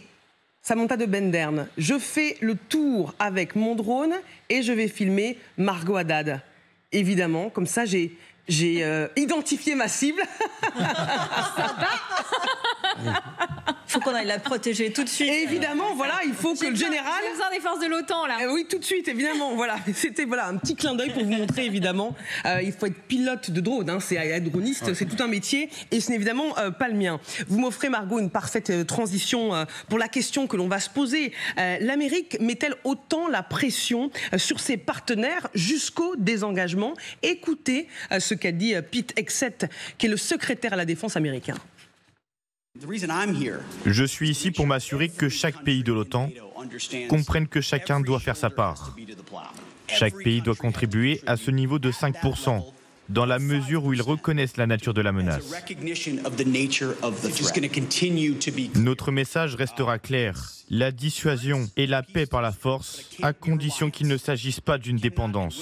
Speaker 1: Samantha de Bendern. Je fais le tour avec mon drone et je vais filmer Margot Haddad. Évidemment, comme ça, j'ai identifié ma cible.
Speaker 7: Il faut qu'on aille la protéger tout de suite.
Speaker 1: Et évidemment, voilà, il faut que le général...
Speaker 8: J'ai besoin des forces de l'OTAN, là.
Speaker 1: Oui, tout de suite, évidemment. Voilà, c'était un petit clin d'œil pour vous montrer, évidemment. Il faut être pilote de drone, c'est être droniste, c'est tout un métier. Et ce n'est évidemment pas le mien. Vous m'offrez, Margot, une parfaite transition pour la question que l'on va se poser. L'Amérique met-elle autant la pression sur ses partenaires jusqu'au désengagement? Écoutez ce qu'a dit Pete Hegseth, qui est le secrétaire à la défense américain.
Speaker 3: Je suis ici pour m'assurer que chaque pays de l'OTAN comprenne que chacun doit faire sa part. Chaque pays doit contribuer à ce niveau de 5%, dans la mesure où ils reconnaissent la nature de la menace. Notre message restera clair. La dissuasion et la paix par la force, à condition qu'il ne s'agisse pas d'une dépendance.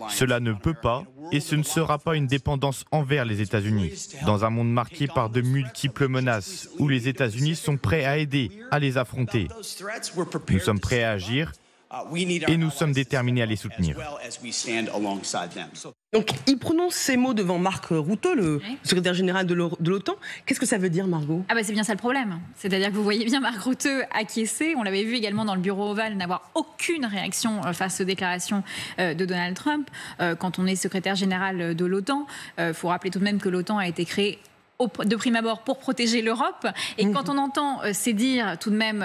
Speaker 3: Cela ne peut pas, et ce ne sera pas une dépendance envers les États-Unis. Dans un monde marqué par de multiples menaces, où les États-Unis sont prêts à aider, à les affronter. Nous sommes prêts à agir, et nous sommes déterminés à les soutenir.
Speaker 1: Donc, il prononce ces mots devant Mark Rutte, le secrétaire général de l'OTAN. Qu'est-ce que ça veut dire, Margot?
Speaker 8: C'est bien ça le problème. C'est-à-dire que vous voyez bien Mark Rutte acquiescer. On l'avait vu également dans le bureau ovale, n'avoir aucune réaction face aux déclarations de Donald Trump. Quand on est secrétaire général de l'OTAN, il faut rappeler tout de même que l'OTAN a été créée de prime abord pour protéger l'Europe. Et quand on entend ces dires tout de même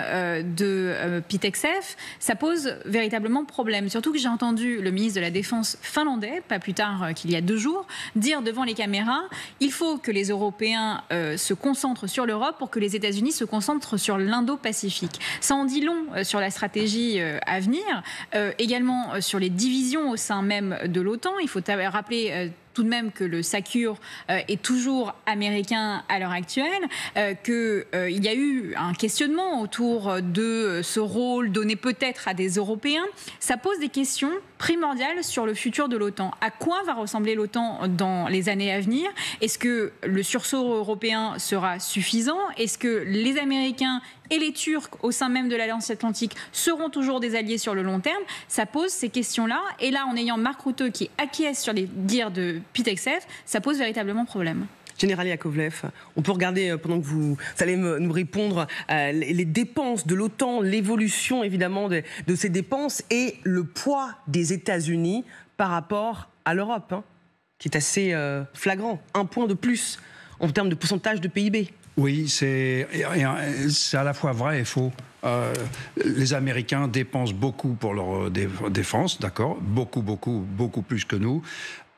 Speaker 8: de Pete Hegseth, ça pose véritablement problème. Surtout que j'ai entendu le ministre de la Défense finlandais, pas plus tard qu'il y a 2 jours, dire devant les caméras « Il faut que les Européens se concentrent sur l'Europe pour que les États-Unis se concentrent sur l'Indo-Pacifique ». Ça en dit long sur la stratégie à venir, également sur les divisions au sein même de l'OTAN. Il faut rappeler tout de même que le SACEUR est toujours américain à l'heure actuelle, qu'il y a eu un questionnement autour de ce rôle donné peut-être à des Européens. Ça pose des questions primordiales sur le futur de l'OTAN. À quoi va ressembler l'OTAN dans les années à venir? Est-ce que le sursaut européen sera suffisant? Est-ce que les Américains et les Turcs au sein même de l'Alliance Atlantique seront toujours des alliés sur le long terme? Ça pose ces questions-là. Et là, en ayant Mark Rutte qui acquiesce sur les dires de Pete Hegseth, ça pose véritablement problème.
Speaker 1: Général Yakovlev, on peut regarder, pendant que vous allez nous répondre, les dépenses de l'OTAN, l'évolution évidemment de ces dépenses et le poids des États-Unis par rapport à l'Europe, hein, qui est assez flagrant. 1 point de plus en termes de pourcentage de PIB.
Speaker 6: Oui, c'est à la fois vrai et faux. Les Américains dépensent beaucoup pour leur défense, d'accord, beaucoup plus que nous.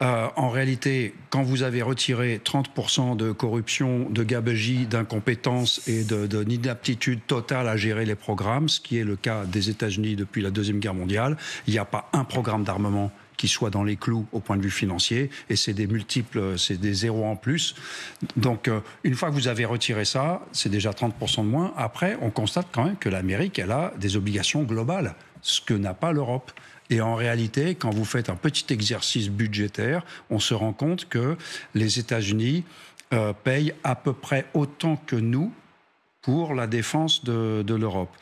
Speaker 6: En réalité, quand vous avez retiré 30% de corruption, de gabegie, d'incompétence et d'inaptitude totale à gérer les programmes, ce qui est le cas des États-Unis depuis la Deuxième Guerre mondiale, il n'y a pas un programme d'armement qui soit dans les clous au point de vue financier, et c'est des multiples, c'est des zéros en plus. Donc, une fois que vous avez retiré ça, c'est déjà 30% de moins. Après, on constate quand même que l'Amérique, elle a des obligations globales, ce que n'a pas l'Europe. Et en réalité, quand vous faites un petit exercice budgétaire, on se rend compte que les États-Unis payent à peu près autant que nous pour la défense de l'Europe.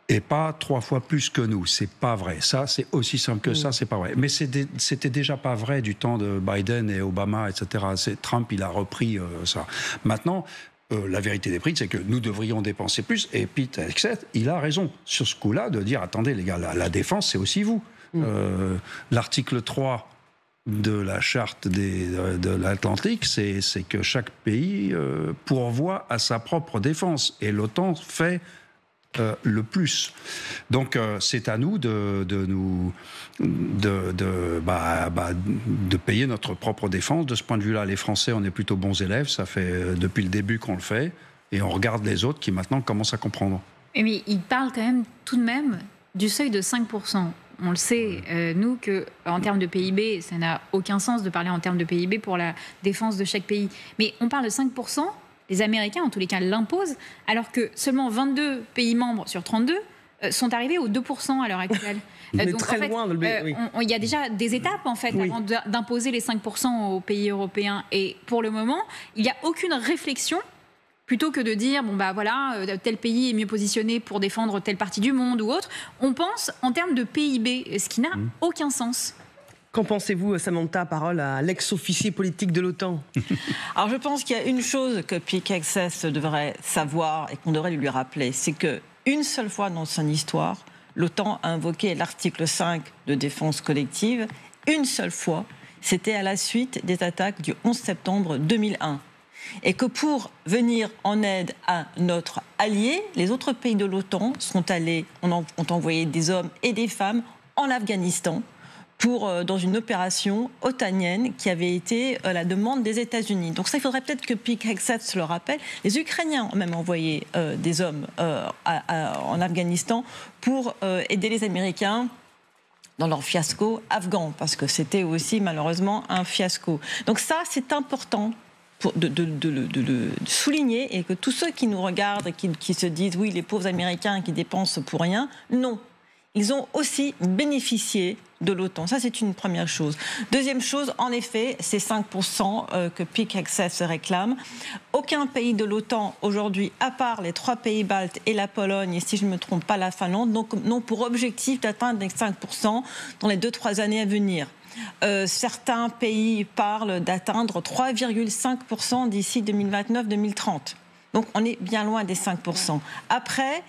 Speaker 6: Et pas 3 fois plus que nous. C'est pas vrai. Ça, c'est aussi simple que ça, c'est pas vrai. Mais c'était déjà pas vrai du temps de Biden et Obama, etc. Trump, il a repris ça. Maintenant, la vérité des prix, c'est que nous devrions dépenser plus. Et Pete Hegseth, il a raison sur ce coup-là de dire, attendez les gars, la défense, c'est aussi vous. L'article 3 de la charte de l'Atlantique, c'est que chaque pays pourvoit à sa propre défense. Et l'OTAN fait le plus. Donc c'est à nous de payer notre propre défense. De ce point de vue-là, les Français, on est plutôt bons élèves. Ça fait depuis le début qu'on le fait. Et on regarde les autres qui maintenant commencent à comprendre.
Speaker 8: Mais il parle quand même tout de même du seuil de 5%. On le sait, nous, qu'en termes de PIB, ça n'a aucun sens de parler en termes de PIB pour la défense de chaque pays. Mais on parle de 5%. Les Américains, en tous les cas, l'imposent, alors que seulement 22 pays membres sur 32 sont arrivés aux 2% à l'heure actuelle.
Speaker 1: Donc, très loin.
Speaker 8: Il y a déjà des étapes, en fait, avant d'imposer les 5% aux pays européens. Et pour le moment, il n'y a aucune réflexion, plutôt que de dire, bon, bah voilà, tel pays est mieux positionné pour défendre telle partie du monde ou autre. On pense en termes de PIB, ce qui n'a aucun sens.
Speaker 1: Qu'en pensez-vous, Samantha? Parole à l'ex-officier politique de l'OTAN.
Speaker 7: Alors, je pense qu'il y a une chose que Pete Hegseth devrait savoir et qu'on devrait lui rappeler, c'est qu'une seule fois dans son histoire, l'OTAN a invoqué l'article 5 de défense collective. Une seule fois, c'était à la suite des attaques du 11 septembre 2001. Et que pour venir en aide à notre allié, les autres pays de l'OTAN ont envoyé des hommes et des femmes en Afghanistan, dans une opération otanienne qui avait été la demande des États-Unis. Donc ça, il faudrait peut-être que Pete Hegseth se le rappelle. Les Ukrainiens ont même envoyé des hommes en Afghanistan pour aider les Américains dans leur fiasco afghan, parce que c'était aussi malheureusement un fiasco. Donc ça, c'est important de le souligner, et que tous ceux qui nous regardent et qui se disent « oui, les pauvres Américains qui dépensent pour rien », non. Ils ont aussi bénéficié de l'OTAN. Ça, c'est une première chose. Deuxième chose, en effet, ces 5% que Pete Hegseth se réclame. Aucun pays de l'OTAN aujourd'hui, à part les 3 pays baltes et la Pologne, et si je ne me trompe pas, la Finlande, n'ont pour objectif d'atteindre les 5% dans les 2-3 années à venir. Certains pays parlent d'atteindre 3,5% d'ici 2029-2030. Donc, on est bien loin des 5%. Après,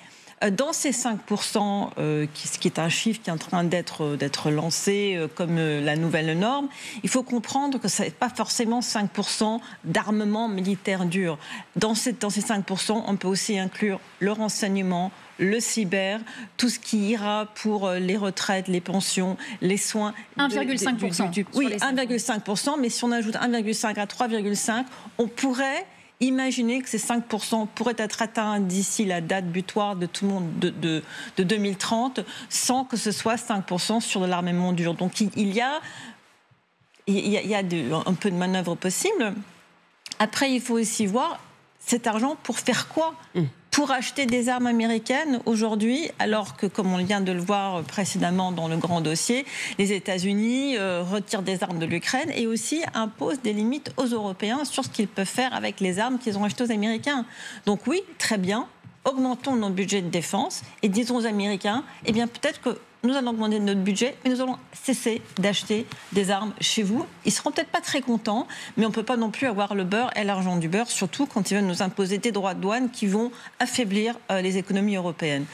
Speaker 7: dans ces 5%, ce qui est un chiffre qui est en train d'être lancé comme la nouvelle norme, il faut comprendre que ce n'est pas forcément 5% d'armement militaire dur. Dans ces 5%, on peut aussi inclure le renseignement, le cyber, tout ce qui ira pour les retraites, les pensions, les soins.
Speaker 8: 1,5%.
Speaker 7: Oui, 1,5%, mais si on ajoute 1,5 à 3,5, on pourrait imaginez que ces 5% pourraient être atteints d'ici la date butoir de tout le monde de 2030, sans que ce soit 5% sur de l'armement dur. Donc il y a il y a un peu de manœuvre possible. Après, il faut aussi voir cet argent pour faire quoi ? Pour acheter des armes américaines aujourd'hui, alors que, comme on vient de le voir précédemment dans le grand dossier, les États-Unis retirent des armes de l'Ukraine et aussi imposent des limites aux Européens sur ce qu'ils peuvent faire avec les armes qu'ils ont achetées aux Américains. Donc oui, très bien, augmentons nos budgets de défense et disons aux Américains, eh bien peut-être que nous allons augmenter notre budget, mais nous allons cesser d'acheter des armes chez vous. Ils ne seront peut-être pas très contents, mais on ne peut pas non plus avoir le beurre et l'argent du beurre, surtout quand ils veulent nous imposer des droits de douane qui vont affaiblir les économies européennes.